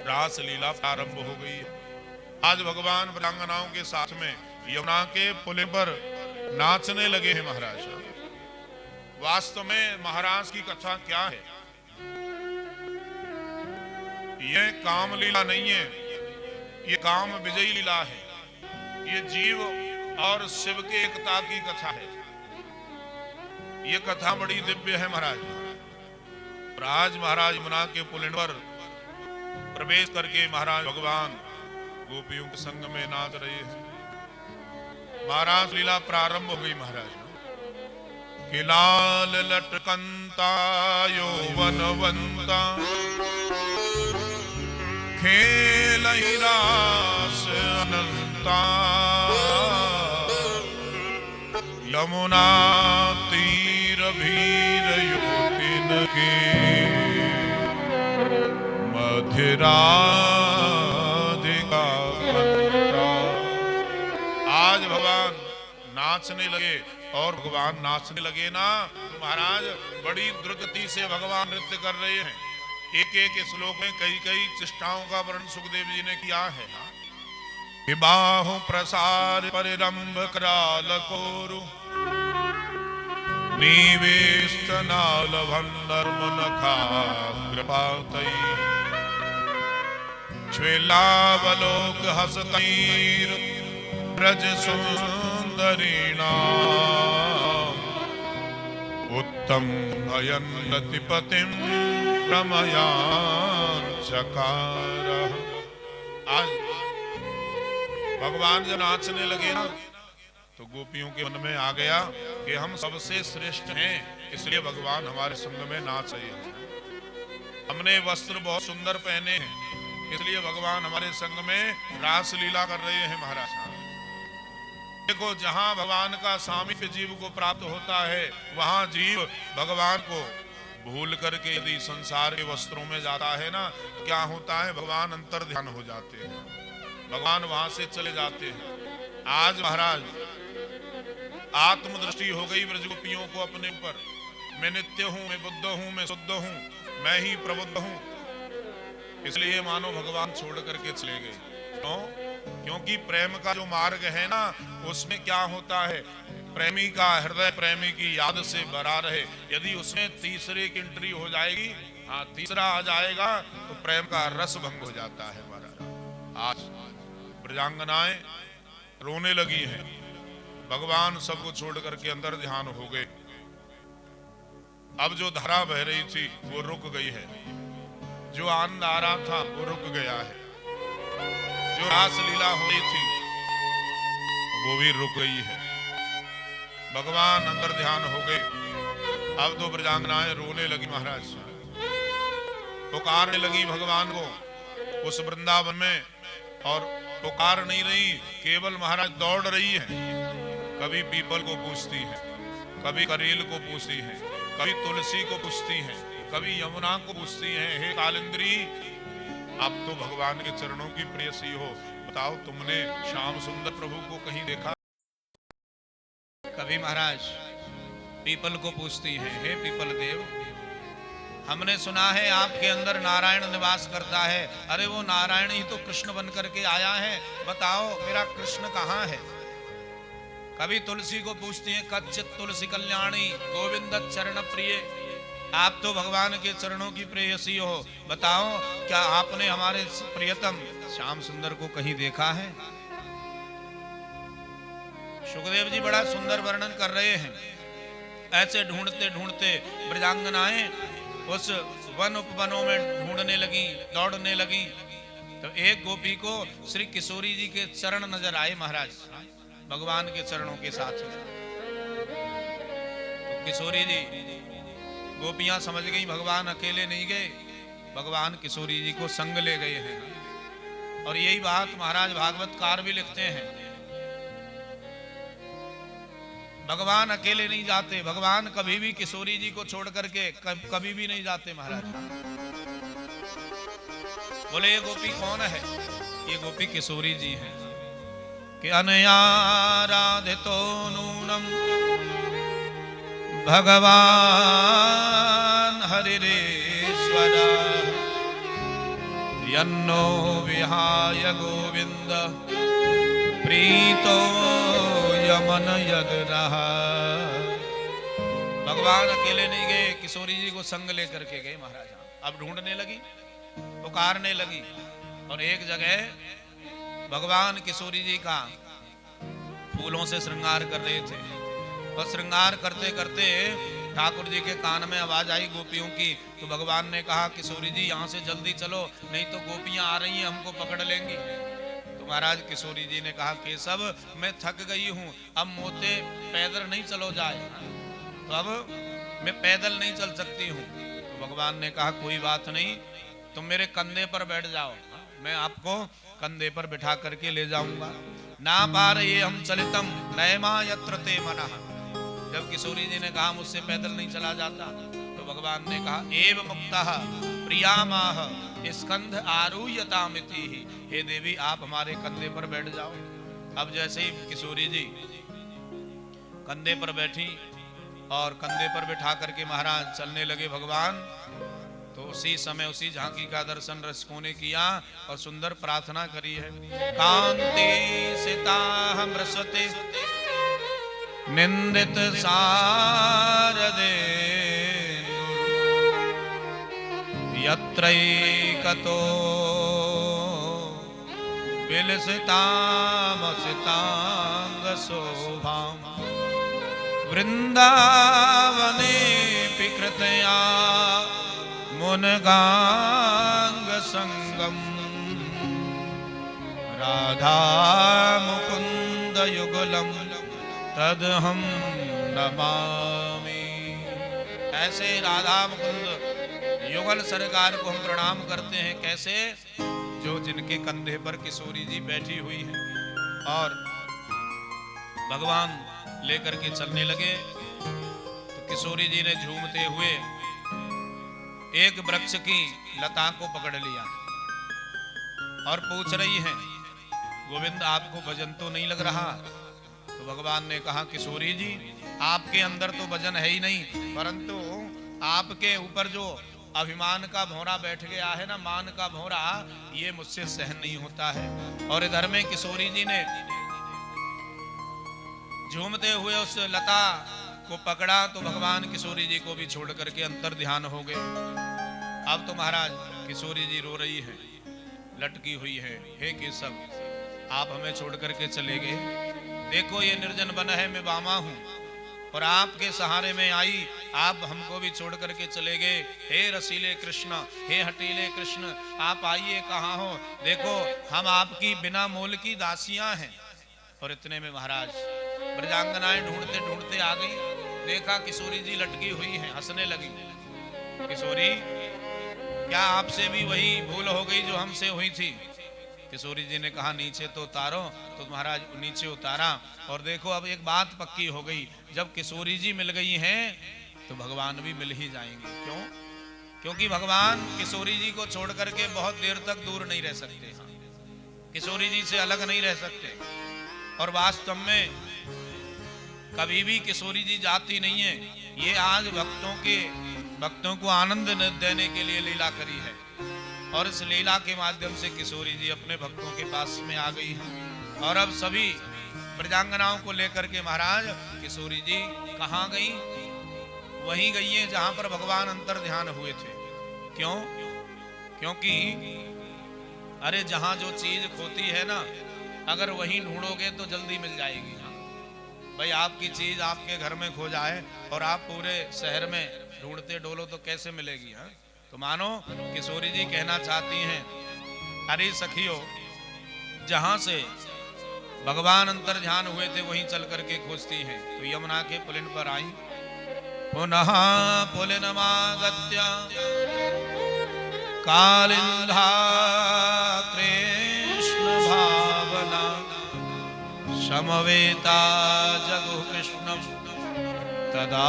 रास लीला प्रारंभ हो गई है। आज भगवान ब्राह्मणाओं के साथ में यमुना के पुल पर नाचने लगे हैं महाराज। वास्तव में महाराज की कथा क्या है? ये काम लीला नहीं है, ये काम विजयी लीला है। ये जीव और शिव के एकता की कथा है। ये कथा बड़ी दिव्य है महाराज। आज महाराज यमुना के पुल पर प्रवेश करके महाराज भगवान गोपियों के संग में नाच रहे हैं। महाराज लीला प्रारंभ हो गई महाराज। कि लाल लटकंता यौवनवंता खेल रास अनंता यमुना तीर भीर युवतिन के हे राधिका कंता। आज भगवान नाचने लगे और भगवान नाचने लगे ना तो महाराज बड़ी द्रुतगति से भगवान नृत्य कर रहे हैं। एक एक श्लोक में कई कई चेष्टाओं का वर्णन सुखदेव जी ने किया है। बाहु प्रसार परिरंभ कराल कोरु निवेशनाल भंडर्म नखाग्रपातई श्वेलावलोक हसकैर ब्रज सुंदरीणा उत्तम भयन रतिपतिम रमयान चकार। आज भगवान जब नाचने लगे ना तो गोपियों के मन में आ गया कि हम सबसे श्रेष्ठ हैं, इसलिए भगवान हमारे संग में नाच रहे हैं। हमने वस्त्र बहुत सुंदर पहने हैं, इसलिए भगवान हमारे संग में रास लीला कर रहे हैं। महाराज देखो, जहां भगवान का सामीप्य जीव को प्राप्त होता है वहां जीव भगवान को भूल करके यदि संसार के वस्त्रों में जाता है ना, क्या होता है, भगवान अंतर ध्यान हो जाते हैं, भगवान वहां से चले जाते हैं। आज महाराज आत्मदृष्टि हो गई ब्रजगोपियों को अपने ऊपर। मैं नित्य हूं, मैं बुद्ध हूं, मैं शुद्ध हूं, मैं ही प्रबुद्ध हूं, इसलिए मानो भगवान छोड़ करके चले गए। क्यों? क्योंकि प्रेम का जो मार्ग है ना, उसमें क्या होता है, प्रेमी का हृदय प्रेमी की याद से भरा रहे। यदि उसमें तीसरे की एंट्री हो जाएगी, हाँ तीसरा आ जाएगा, तो प्रेम का रस भंग हो जाता है। महाराज आज ब्रजांगनाएं रोने लगी हैं, भगवान सबको छोड़ करके अंदर ध्यान हो गए। अब जो धारा बह रही थी वो रुक गई है, जो आनंद आ रहा था वो रुक गया है, जो रास लीला हो रही थी वो भी रुक गई है। भगवान अंदर ध्यान हो गए। अब तो ब्रजांगनाएं रोने लगी महाराज, पुकारने लगी भगवान को उस वृंदावन में, और पुकार नहीं रही, केवल महाराज दौड़ रही है। कभी पीपल को पूछती है, कभी करेल को पूछती है, कभी तुलसी को पूछती है, कभी यमुना को पूछती है, हे कालिंद्री आप तो भगवान के चरणों की प्रेयसी हो, बताओ तुमने श्याम सुंदर प्रभु को कहीं देखा? कभी महाराज पीपल को पूछती है, हे पीपल देव हमने सुना है आपके अंदर नारायण निवास करता है। अरे वो नारायण ही तो कृष्ण बन करके आया है, बताओ मेरा कृष्ण कहाँ है? कभी तुलसी को पूछती है, कच्चित तुलसी कल्याणी गोविंद चरण प्रिय, आप तो भगवान के चरणों की प्रेयसी हो, बताओ क्या आपने हमारे प्रियतम श्याम सुंदर को कहीं देखा है? सुखदेव जी बड़ा सुंदर वर्णन कर रहे हैं। ऐसे ढूंढते ढूंढते ब्रजांगनाएं उस वन उपवनों में ढूंढने लगी, दौड़ने लगी, तो एक गोपी को श्री किशोरी जी के चरण नजर आए महाराज, भगवान के चरणों के साथ। तो किशोरी जी, गोपियां समझ गई भगवान अकेले नहीं गए, भगवान किशोरी जी को संग ले गए हैं। और यही बात महाराज भागवतकार भी लिखते हैं, भगवान अकेले नहीं जाते, भगवान कभी भी किशोरी जी को छोड़ करके कभी भी नहीं जाते महाराज। बोले ये गोपी कौन है? ये गोपी किशोरी जी हैं। कि अनया राधितो नूनम भगवान हरिरेश्वर यन्नो विहाय गोविंद प्रीतो यमन यद रहा। भगवान अकेले नहीं गए, किशोरी जी को संग लेकर के गए महाराज। अब ढूंढने लगी, पुकारने लगी, और एक जगह भगवान किशोरी जी का फूलों से श्रृंगार कर रहे थे, और श्रृंगार करते करते ठाकुर जी के कान में आवाज आई गोपियों की। तो भगवान ने कहा किशोरी जी यहाँ से जल्दी चलो, नहीं तो गोपियां आ रही हैं हमको पकड़ लेंगी। महाराज किशोरी जी ने कहा केशव मैं थक गई हूँ, अब मोते पैदल नहीं चलो जाए, तो अब मैं पैदल नहीं चल सकती हूँ। तो भगवान ने कहा कोई बात नहीं, तुम मेरे कंधे पर बैठ जाओ, मैं आपको कंधे पर बिठा करके ले जाऊंगा। ना पार ये हम चलितम नयमा यत्र ते मनः। जब किशोरी जी ने कहा मुझसे पैदल नहीं चला जाता, तो भगवान ने कहा एव मुक्तः प्रियामाह स्कंध आरूयतामिति ही, हे देवी आप हमारे कंधे पर बैठ जाओ। अब जैसे ही किशोरी जी कंधे पर बैठी और कंधे पर बिठा करके महाराज चलने लगे भगवान, तो उसी समय उसी झांकी का दर्शन रसिकों ने किया और सुंदर प्रार्थना करी है। कांति सिताह मृसते निंदित सारदे यत्रैकतो विलसितामसितांग शोभाम वृंदावने पिकृतया मुनगांग संगम राधा मुकुंद युगलम तदहम नमामि। ऐसे राधा मुकुंद युगल सरकार को हम प्रणाम करते हैं। कैसे? जो जिनके कंधे पर किशोरी जी बैठी हुई है और भगवान लेकर के चलने लगे, तो किशोरी जी ने झूमते हुए एक वृक्ष की लता को पकड़ लिया और पूछ रही हैं, गोविंद आपको वजन तो नहीं लग रहा? तो भगवान ने कहा, किशोरी जी आपके अंदर तो वजन है ही नहीं, परंतु आपके ऊपर जो अभिमान का भौरा बैठ गया है ना, मान का भौरा, ये मुझसे सहन नहीं होता है। और इधर में किशोरी जी ने झूमते हुए उस लता को पकड़ा तो भगवान किशोरी जी को भी छोड़ करके अंतर ध्यान हो गए। अब तो महाराज किशोरी जी रो रही है, लटकी हुई है, हे केशव आप हमें छोड़ करके चले गए, देखो ये निर्जन वन है, मैं बामा हूं और आपके सहारे में आई, आप हमको भी छोड़ करके चले गए। हे रसीले कृष्ण, हे हटीले कृष्ण, आप आइए, कहाँ हो? देखो हम आपकी बिना मोल की दासियां हैं। और इतने में महाराज ब्रजांगनाएं ढूंढते ढूंढते आ गई, देखा किशोरी जी लटकी हुई हैं, हंसने लगी। किशोरी क्या आपसे भी वही भूल हो गई जो हमसे हुई थी? किशोरी जी ने कहा नीचे तो उतारो। तो महाराज नीचे उतारा और देखो अब एक बात पक्की हो गई, जब किशोरी जी मिल गई हैं तो भगवान भी मिल ही जाएंगे। क्यों? क्योंकि भगवान किशोरी जी को छोड़ करके बहुत देर तक दूर नहीं रह सकते, किशोरी जी से अलग नहीं रह सकते। और वास्तव में कभी भी किशोरी जी जाती नहीं है, ये आज भक्तों को आनंद देने के लिए लीला करी है और इस लीला के माध्यम से किशोरी जी अपने भक्तों के पास में आ गई है। और अब सभी ब्रजांगनाओं को लेकर के महाराज किशोरी जी कहाँ गई? वहीं गई है जहां पर भगवान अंतर ध्यान हुए थे। क्यों? क्योंकि अरे जहां जो चीज खोती है ना, अगर वहीं ढूंढोगे तो जल्दी मिल जाएगी। भाई आपकी चीज आपके घर में खो जाए और आप पूरे शहर में ढूंढते डोलो तो कैसे मिलेगी? हाँ, तो मानो किशोरी जी कहना चाहती हैं, अरे सखियो जहां से भगवान अंतर ध्यान हुए थे वहीं चल करके खोजती हैं। तो यमुना के पुलिन पर आई, पुनः पुलिनमागत्य कालिंधा कृष्ण भावना समवेता जगु कृष्णम तदा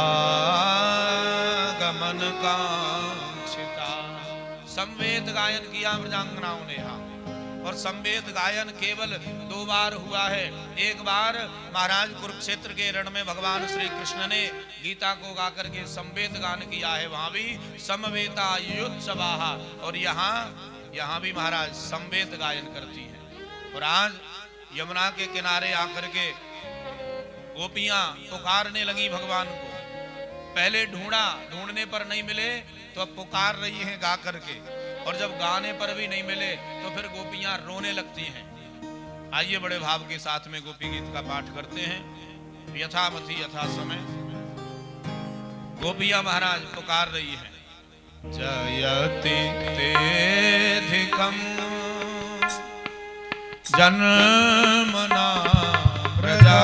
गमन का संवेद गायन किया ब्रजांगनाओं ने। हाँ, और संवेद गायन केवल 2 बार हुआ है। एक बार महाराज कुरुक्षेत्र के रण में भगवान श्री कृष्ण ने गीता को गा करके संवेद गान किया है, वहां भी समवेता युत्सवाहा, और यहाँ भी महाराज संवेद गायन करती हैं। और आज यमुना के किनारे आकर के गोपियां पुकारने लगी भगवान को। पहले ढूंढने पर नहीं मिले तो अब पुकार रही हैं गा करके, और जब गाने पर भी नहीं मिले तो फिर गोपियां रोने लगती हैं। आइए बड़े भाव के साथ में गोपी गीत का पाठ करते हैं। यथामति यथा समय गोपियां महाराज पुकार रही हैं, जयति तेधिकम जन्मना प्रजा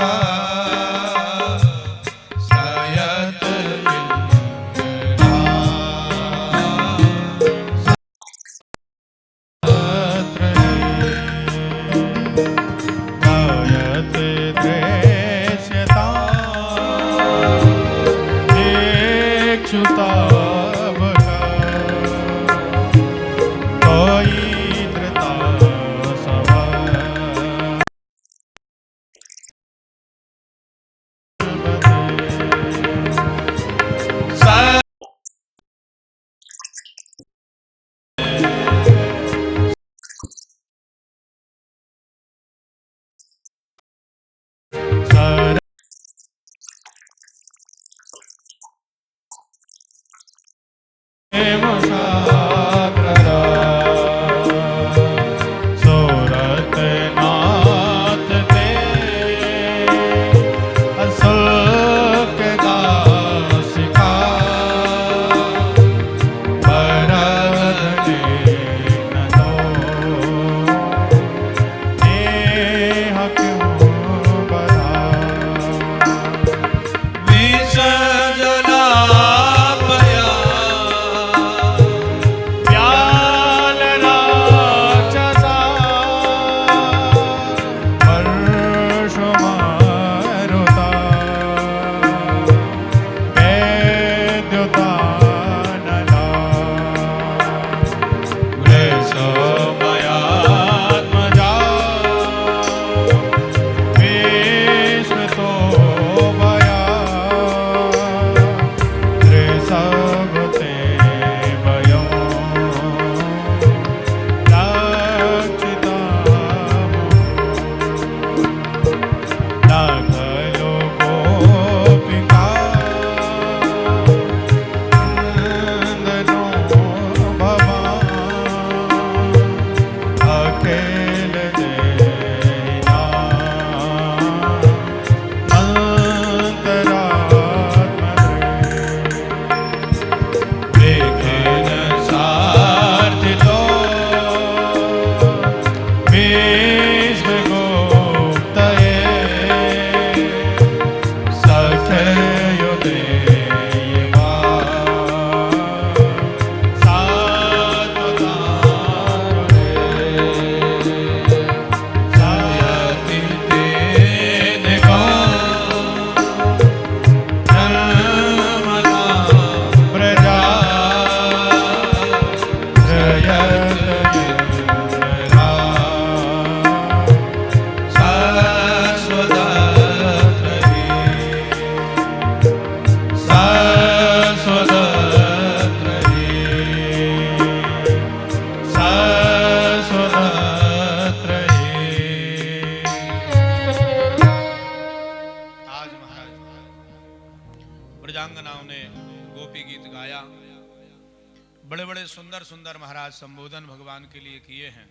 बड़े बड़े सुंदर सुंदर महाराज संबोधन भगवान के लिए किए हैं।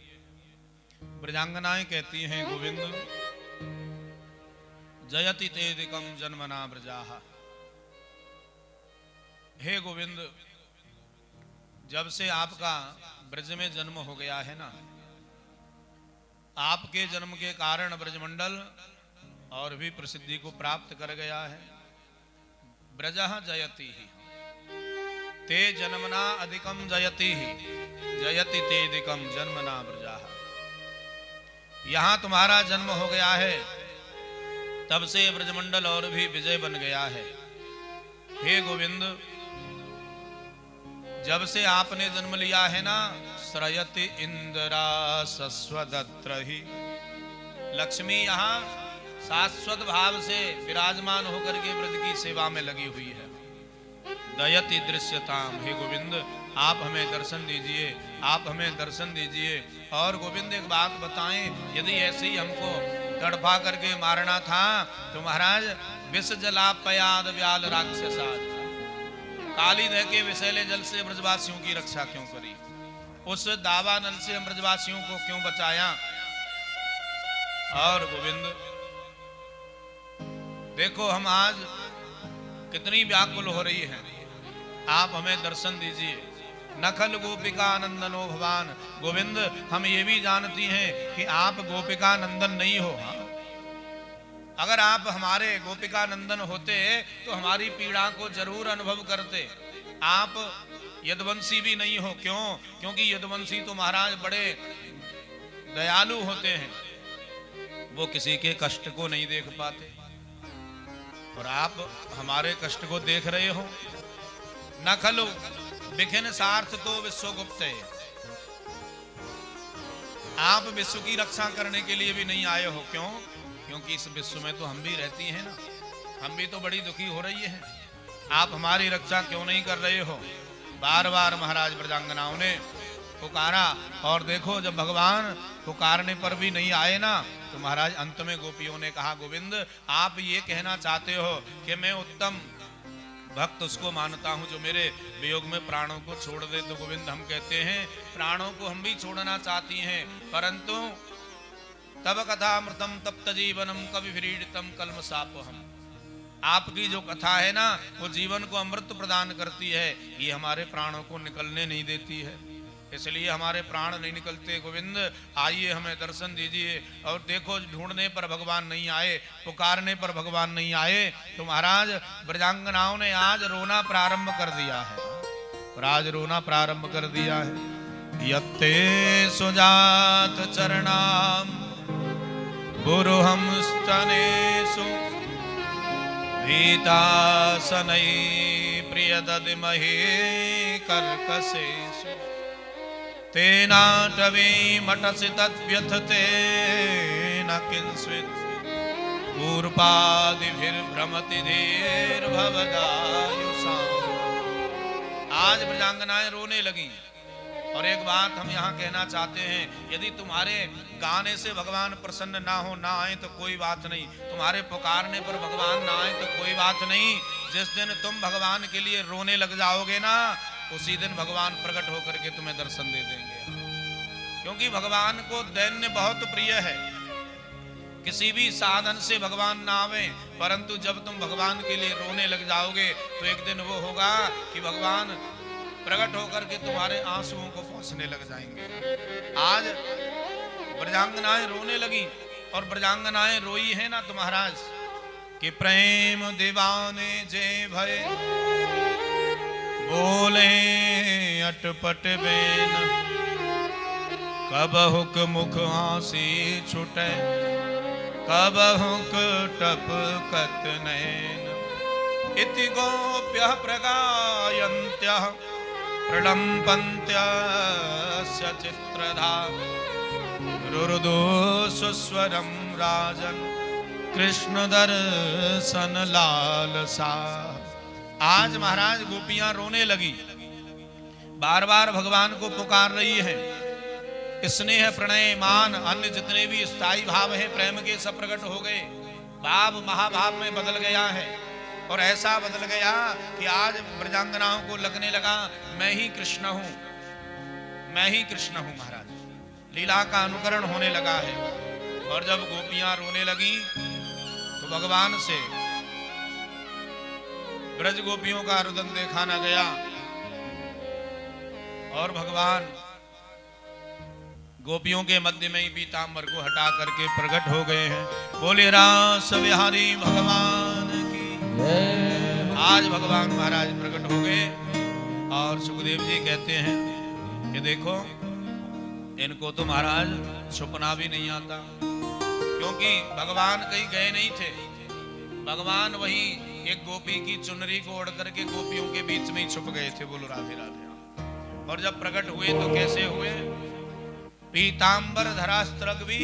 ब्रजांगनाएं कहती हैं, गोविंद जयति तेदिकम जन्मना ब्रजाः। हे गोविंद, जब से आपका ब्रज में जन्म हो गया है ना, आपके जन्म के कारण ब्रजमंडल और भी प्रसिद्धि को प्राप्त कर गया है। ब्रजः जयति ही ते जन्मना अधिकम जयति ही जयति तेदिकम जन्मना ब्रजाः। यहां तुम्हारा जन्म हो गया है, तब से ब्रजमंडल और भी विजय बन गया है। हे गोविंद, जब से आपने जन्म लिया है ना, श्रयति इंदिरा सस्वदत्र ही। लक्ष्मी यहाँ शाश्वत भाव से विराजमान होकर के ब्रज की सेवा में लगी हुई है। दयति दृश्यताम। हे गोविंद, आप हमें दर्शन दीजिए, आप हमें दर्शन दीजिए। और गोविंद एक बात बताएं, यदि ऐसे ही हमको तड़पा करके मारना था तो महाराज विष जलापयाद व्याल राक्षसाद, काली दह के विषैले जल से ब्रजवासियों की रक्षा क्यों करी? उस दावानल से हम ब्रजवासियों को क्यों बचाया? और गोविंद देखो, हम आज कितनी व्याकुल हो रही हैं, आप हमें दर्शन दीजिए। नखल गोपिका नंदनो भगवान। गोविंद, हम ये भी जानती हैं कि आप गोपिका नंदन नहीं हो। अगर आप हमारे गोपिका नंदन होते तो हमारी पीड़ा को जरूर अनुभव करते। आप यदुवंशी भी नहीं हो। क्यों? क्योंकि यदुवंशी तो महाराज बड़े दयालु होते हैं, वो किसी के कष्ट को नहीं देख पाते। और आप हमारे कष्ट को देख रहे हो। न खलो बिखिन सार्थ तो विश्वगुप्त है। आप विश्व की रक्षा करने के लिए भी नहीं आए हो। क्यों? क्योंकि इस विश्व में तो हम भी रहती हैं ना, हम भी तो बड़ी दुखी हो रही है। आप हमारी रक्षा क्यों नहीं कर रहे हो? बार बार महाराज ब्रजांगनाओं ने पुकारा, और देखो जब भगवान पुकारने पर भी नहीं आए ना, तो महाराज अंत में गोपियों ने कहा, गोविंद आप ये कहना चाहते हो कि मैं उत्तम भक्त उसको मानता हूं जो मेरे वियोग में प्राणों को छोड़ दे। तो गोविंद हम कहते हैं, प्राणों को हम भी छोड़ना चाहती हैं, परंतु तब कथामृतम तप्त जीवनम कवि व्रीडितम कल्मषापहम। आपकी जो कथा है ना, वो जीवन को अमृत प्रदान करती है, ये हमारे प्राणों को निकलने नहीं देती है, इसलिए हमारे प्राण नहीं निकलते। गोविंद आइए हमें दर्शन दीजिए। और देखो, ढूंढने पर भगवान नहीं आए, पुकारने पर भगवान नहीं आए, तो महाराज ब्रजांगनाओं ने आज रोना प्रारंभ कर दिया है। आज रोना प्रारंभ कर दिया है। यत्ते सुजात चरणाम बुरुहम स्तनेषु भीतासनै प्रियदधिमहे कर्कशेषु तेनाटवी मटसि तद्व्यथते न किंस्वित् पूर्वादिभिर्भ्रमति धीर्भवदायुषाम्। आज ब्रजांगनाएं रोने लगी। और एक बात हम यहाँ कहना चाहते हैं, यदि तुम्हारे गाने से भगवान प्रसन्न ना हो, ना आए तो कोई बात नहीं, तुम्हारे पुकारने पर भगवान ना आए तो कोई बात नहीं। जिस दिन तुम भगवान के लिए रोने लग जाओगे ना, उसी दिन भगवान प्रकट होकर के तुम्हें दर्शन दे देंगे। क्योंकि भगवान को दैन्य बहुत प्रिय है। किसी भी साधन से भगवान ना आवे, परंतु जब तुम भगवान के लिए रोने लग जाओगे तो एक दिन वो होगा कि भगवान प्रकट होकर के तुम्हारे आंसुओं को पोंछने लग जाएंगे। आज ब्रजांगनाएं रोने लगी, और ब्रजांगनाएं रोई है ना तो महाराज कि प्रेम दीवाने जे भय बोले अटपट बेन, कब हुक मुख आंसी छुटे, कब हुक टपकत नैन। इति गोप्यः प्रगायन्त्यः प्रलम्पन्त्यस्य चित्रधा, रुरुदो सुस्वरं राजन् कृष्ण दर्शन लालसा। आज महाराज गोपियां रोने लगी, बार बार भगवान को पुकार रही है। स्नेह प्रणय मान अन्य जितने भी स्थायी भाव हैं प्रेम के सब प्रकट हो गए। भाव महाभाव में बदल गया है। और ऐसा बदल गया कि आज ब्रजांगनाओं को लगने लगा मैं ही कृष्ण हूं, मैं ही कृष्ण हूं महाराज। लीला का अनुकरण होने लगा है। और जब गोपियां रोने लगी तो भगवान से ब्रज गोपियों का रुदन देखा न गया और भगवान गोपियों के मध्य में ही पीतांबर को हटा करके प्रकट हो गए हैं। बोले रास बिहारी भगवान की। आज भगवान महाराज प्रकट हो गए और सुखदेव जी कहते हैं कि देखो इनको तो महाराज छुपना भी नहीं आता, क्योंकि भगवान कहीं गए नहीं थे। भगवान वही एक गोपी की चुनरी को ओढ़ करके गोपियों के बीच में ही छुप गए थे। बोलो राधे राधे। और जब प्रकट हुए तो कैसे हुए? पीतांबर धरास्त्रग भी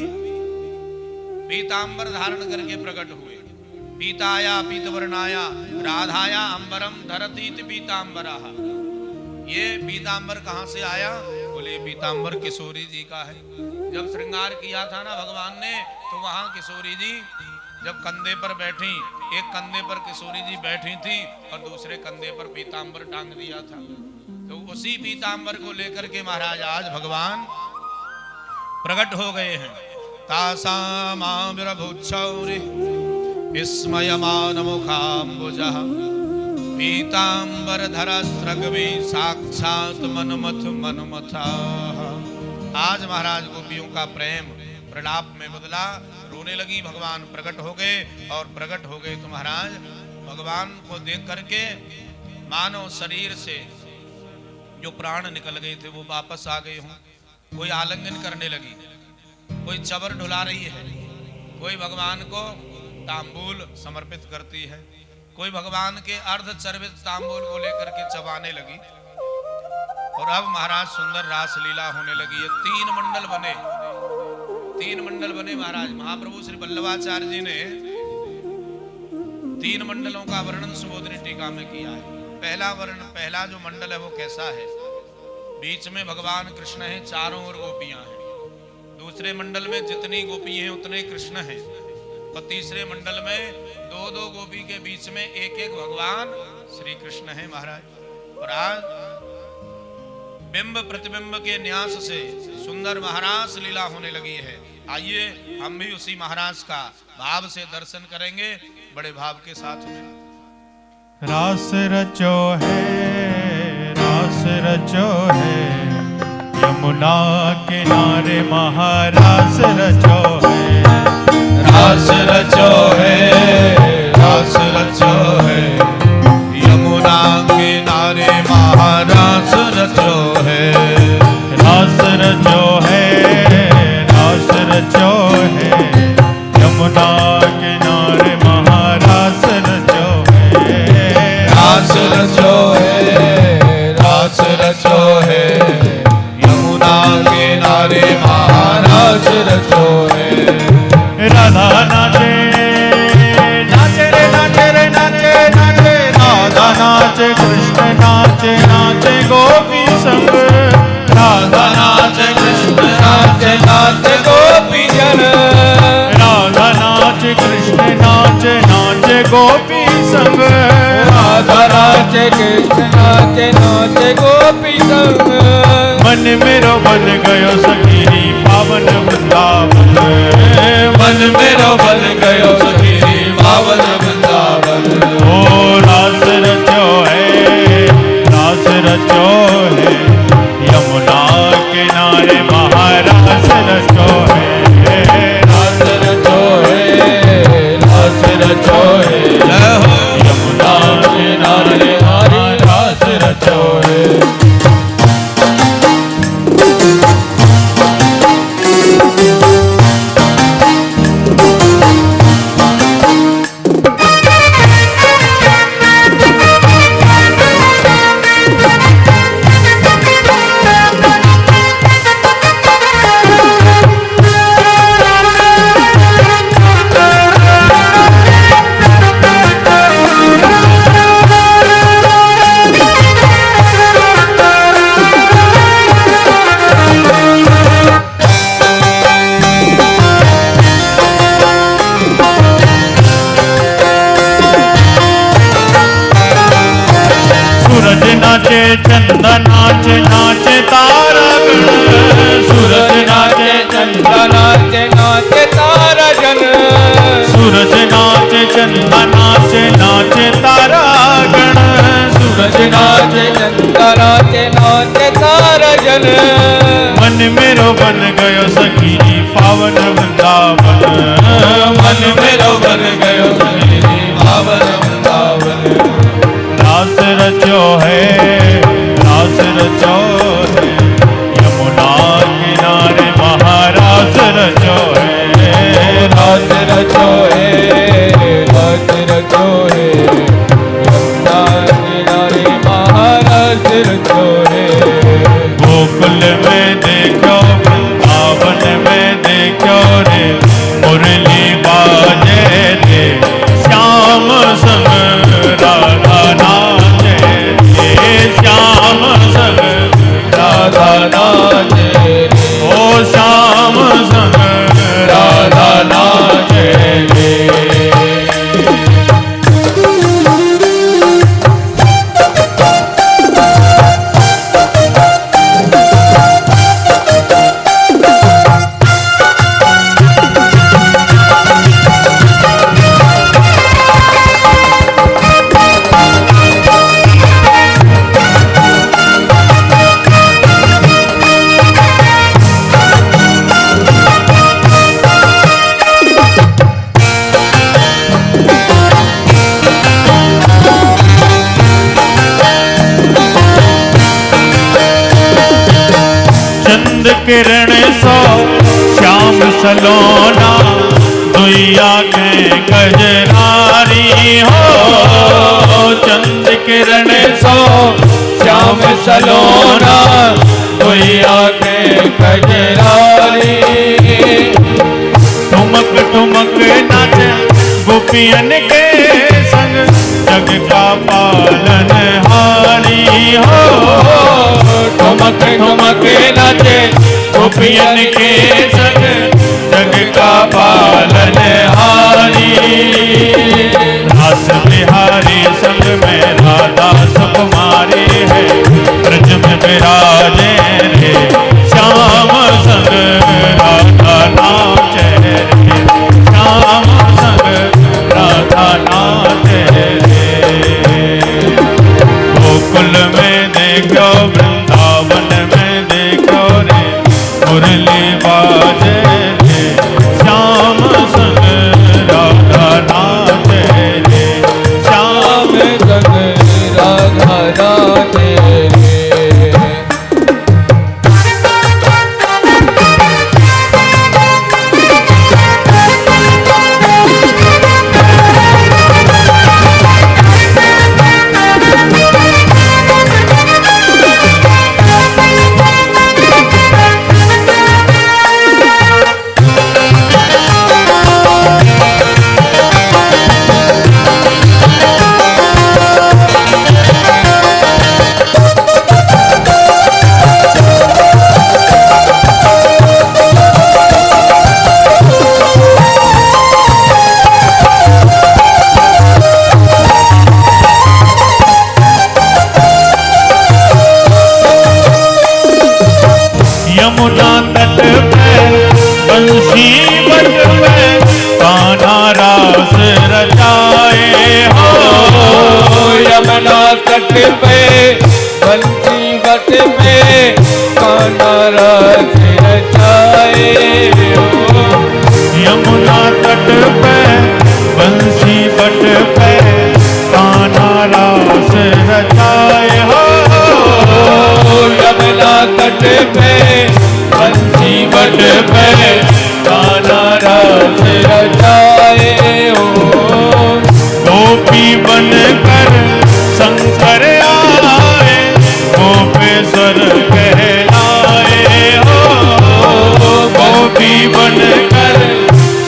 पीतांबर धारण करके प्रकट हुए। पीताया पीतवर्णाया राधाया अंबरम धरतीत पीतांबरा। ये पीतांबर कहां से आया? बोले पीतांबर किशोरी जी का है। जब श्रृंगार किया था ना भगवान ने, तो वहां किशोरी जी जब कंधे पर बैठी, एक कंधे पर किशोरी जी बैठी थी और दूसरे कंधे पर पीतांबर टांग दिया था। तो उसी पीतांबर को लेकर के महाराज आज भगवान प्रकट हो गए हैं। तासामाविर्भूत्सौरि विस्मयमान मुखाम्बुजः पीतांबरधरस्रग्वी साक्षात मन्मथा। आज महाराज गोपियों का प्रेम प्रलाप में बदला, रोने लगी। भगवान प्रकट हो गए और प्रकट हो गए तो महाराज भगवान को देख करके मानव शरीर से जो प्राण निकल गए थे वो वापस आ गए हों। कोई आलिंगन करने लगी, कोई चबर ढुला रही है, कोई भगवान को तांबूल समर्पित करती है, कोई भगवान के अर्ध चर्वित तांबूल को लेकर के चबाने लगी। और अब महाराज सुंदर रास लीला होने लगी है। 3 मंडल बने, 3 मंडल बने महाराज। महाप्रभु श्री वल्लभाचार्य जी ने 3 मंडलों का वर्णन सुबोधनी टीका में किया है। पहला जो मंडल है वो कैसा है? बीच में भगवान कृष्ण है, चारों ओर गोपियां हैं। दूसरे मंडल में जितनी गोपी हैं उतने कृष्ण हैं। और तीसरे मंडल में 2-2 गोपी के बीच में एक भगवान श्री कृष्ण है महाराज। और आज बिंब प्रतिबिंब के न्यास से सुंदर महाराज लीला होने लगी है। आइए हम भी उसी महाराज का भाव से दर्शन करेंगे, बड़े भाव के साथ में। रास रचो है, रास रचो है, यमुना किनारे महारास रचो है। रास रचो है, रास रचो है, यमुना किनारे महारास रचो है। रास रचो है, रास रचो है, यमुना किनारे महारास रचो है। रास रचो है, रास रचो है, यमुना किनारे महारास रचो है। राधा नाचे नाचे रे नाचे रे नाचे नाचे, राधा नाचे कृष्ण नाचे नाचे गोपी संग। राधा नाचे कृष्ण नाचे नाचे गोपी जन। राधा नाचे कृष्ण नाचे नाचे गोपी संग। राधा नाचे कृष्ण नाचे नाचे गोपी संग। मन मेरो बन गयो सखी पावन वृंदावन। मन मेरो बन गयो सखी पावन वृंदावन। ओ रास रचो है, रास रचो है, यमुना किनारे महारास रचो है। रास रचो है, रास रचो है, यमुना किनारे महारास रचो है। नाचे चंदा नाचे नाचे तारा गण सूरज नाचे चंदा नाचे नाचे तारा जन सूरज नाचे चंदा नाचे नाचे तारा गण सूरज नाचे चंदा नाचे नाचे तारा जन मन मेरो बन गयो सखी पावन वृंदावन मन मेरो बन गयो सखी पावन वृंदावन रास रचो है रास रचो है यमुना किनारे महारास रचो है रास रचो है रास रचो है यमुना किनारे महारास रचो है गोकुल में देखो वृंदावन में देखो रे मुरली बाजे रे श्याम संग राधा नाचे रे श्याम संग राधा नाचे ओ श्याम संग राधा नाचे रे चंद किरण सो श्याम सलोना दुइया के गजरारी हो चंद किरण सो श्याम सलोना दुइया के गजरारी ठुमक ठुमक नाचे गोपियन के संग जग का पालन हारी हो ठुमक ठुमक नाचे गोपियन के संग जग का पालन हारी रास बिहारी संग में राधा सुकुमारी है ब्रज में विराजे रे श्याम संग राधा नाचे रे श्याम संग राधा नाचे रे गोकुल में देखो वृंदावन में देखो रे मुरली बाजे रे श्याम संग राधा नाचे रे श्याम संग राधा नाचे रे यमुना तट पे बंसी बट में कान्हा रास रचाए हो यमुना तट पे बंसी बट में कान्हा रास रचाए हो यमुना तट पे बंसी बट पे कान्हा रास रचाए हो यमुना तट पे बंसी बट पे कान्हा रास रचाए हो गोपी बन कर शंकर आए गोपेश्वर कहलाए हो गोपी बन कर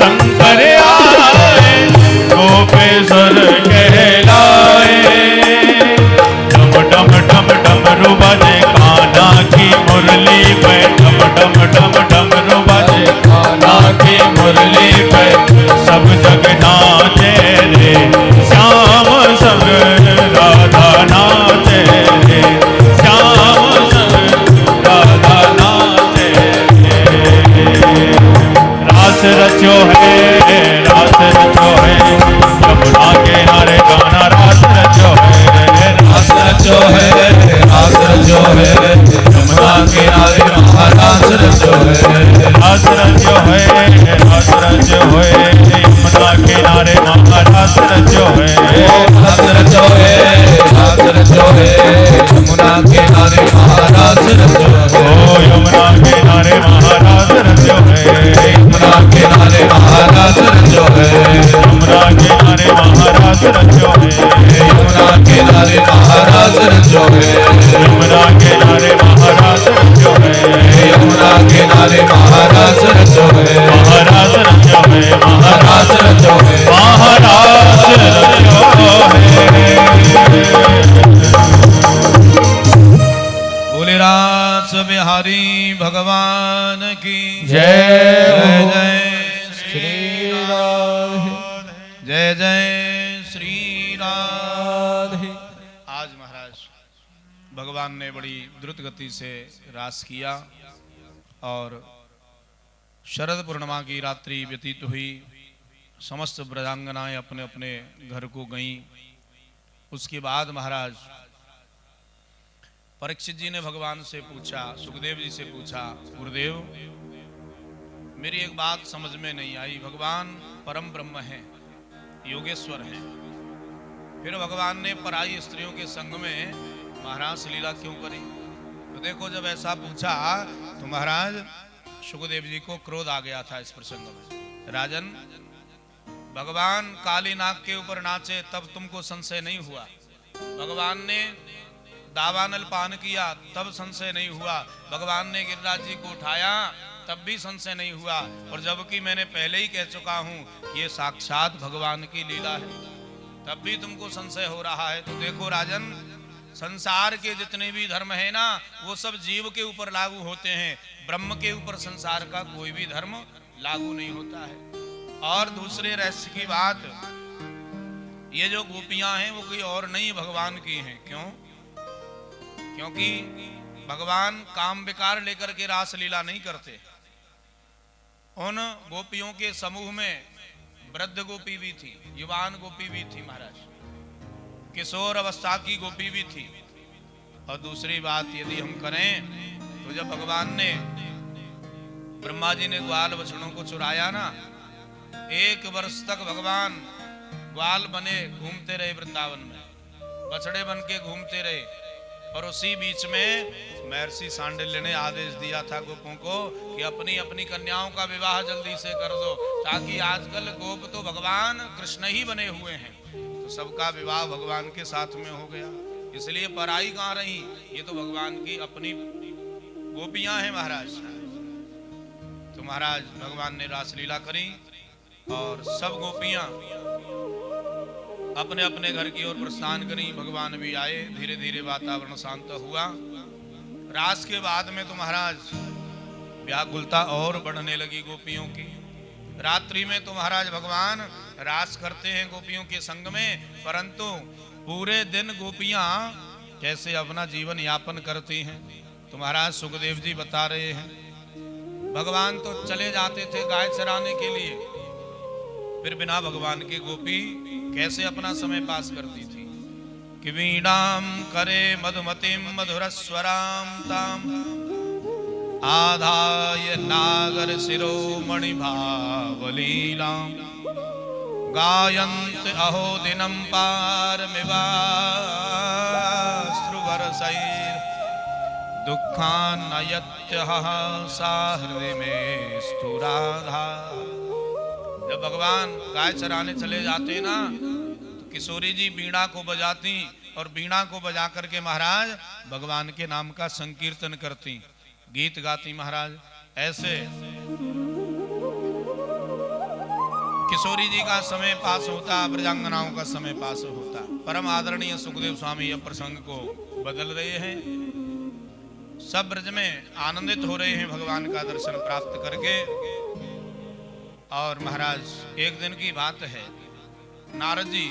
शंकर आए गोपेश्वर कहलाए डम डम डम डमरू बजे कान्हा की मुरली पे डम डम डम डमरू बजे कान्हा की मुरली पे सब जग नाचे रे श्याम संग राधा नाचे रे रास रचो है यमुना किनारे गाना रास रचो है रास रचो है रास रचो है यमुना किनारे महारास रचो है रास रचो है रास रचो है यमुना किनारे महारास रचो है रास रचो है रास रचो है यमुना किनारे महारास रचो है ओ यमुना किनारे महारास रचो है यमुना किनारे महारास रचो है यमुना किनारे महारास रचो है यमुना किनारे महारास रचो है यमुना किनारे महारास रचो है यमुना किनारे महारास रचो है महारास रचो है महारास रचो है महारास रचो है। बोले रास बिहारी भगवान की जय जय श्री राधे जय जय श्री राधे। आज महाराज भगवान ने बड़ी द्रुत गति से रास किया और शरद पूर्णिमा की रात्रि व्यतीत हुई। समस्त ब्रजांगनाएं अपने अपने घर को गईं। उसके बाद महाराज परीक्षित जी ने भगवान से पूछा, सुखदेव जी से पूछा, गुरुदेव मेरी एक बात समझ में नहीं आई। भगवान परम ब्रह्म है, योगेश्वर है, फिर भगवान ने पराई स्त्रियों के संग में महाराज लीला क्यों करी? तो देखो जब ऐसा पूछा तो महाराज सुखदेव जी को क्रोध आ गया था इस प्रसंग में। राजन, भगवान काली नाग के ऊपर नाचे तब तुमको संशय नहीं हुआ, भगवान ने दावानल पान किया तब संशय नहीं हुआ, भगवान ने गिरिराज जी को उठाया तब भी संशय नहीं हुआ, और जबकि मैंने पहले ही कह चुका हूं कि ये साक्षात भगवान की लीला है, तब भी तुमको संशय हो रहा है। तो देखो राजन, संसार के जितने भी धर्म है ना, वो सब जीव के ऊपर लागू होते हैं, ब्रह्म के ऊपर संसार का कोई भी धर्म लागू नहीं होता है। और दूसरे रहस्य की बात, ये जो गोपियां हैं वो कोई और नहीं भगवान की हैं। क्यों? क्योंकि भगवान काम विकार लेकर के रास लीला नहीं करते। उन गोपियों के समूह में वृद्ध गोपी भी थी, युवान गोपी भी थी महाराज, किशोर अवस्था की गोपी भी थी। और दूसरी बात यदि हम करें तो जब भगवान ने ब्रह्मा जी ने ग्वाल बछड़ों को चुराया ना, 1 वर्ष तक भगवान ग्वाल बने घूमते रहे वृंदावन में, बछड़े बन के घूमते रहे। और उसी बीच में महर्षि सांडिल्य ने आदेश दिया था गोपों को कि अपनी अपनी कन्याओं का विवाह जल्दी से कर दो, ताकि आजकल गोप तो भगवान कृष्ण ही बने हुए हैं, तो सबका विवाह भगवान के साथ में हो गया। इसलिए पराई कहाँ रही, ये तो भगवान की अपनी गोपियां हैं महाराज। तो महाराज भगवान ने रासलीला करी और सब गोपियां अपने अपने घर की ओर प्रस्थान करी। भगवान भी आए, धीरे धीरे वातावरण शांत हुआ। रास के बाद में तो महाराज व्याकुलता और बढ़ने लगी गोपियों की। रात्रि में तो महाराज भगवान रास करते हैं गोपियों के संग में, परंतु पूरे दिन गोपियां कैसे अपना जीवन यापन करती हैं तो महाराज सुखदेव जी बता रहे हैं। भगवान तो चले जाते थे गाय चराने के लिए, फिर बिना भगवान के गोपी कैसे अपना समय पास करती थी। कि वीणाम करे मधुमतिम मधुरस्वराम ताम आधाय नागर शिरोमणि भावलीलाम गायन्त अहो दिनम पारमिवाश्रुवर्षैर् दुःखान्नयत्यः सा हृदय में स्थुराधा। जब भगवान गाय चराने चले जाते ना तो किशोरी जी बीड़ा को बजाती और बीड़ा को बजा करके महाराज भगवान के नाम का संकीर्तन करती, गीत गाती महाराज। ऐसे किशोरी जी का समय पास होता, ब्रजांगनाओं का समय पास होता। परम आदरणीय सुखदेव स्वामी यह प्रसंग को बदल रहे हैं। सब ब्रज में आनंदित हो रहे हैं भगवान का दर्शन प्राप्त करके। और महाराज एक दिन की बात है, नारद जी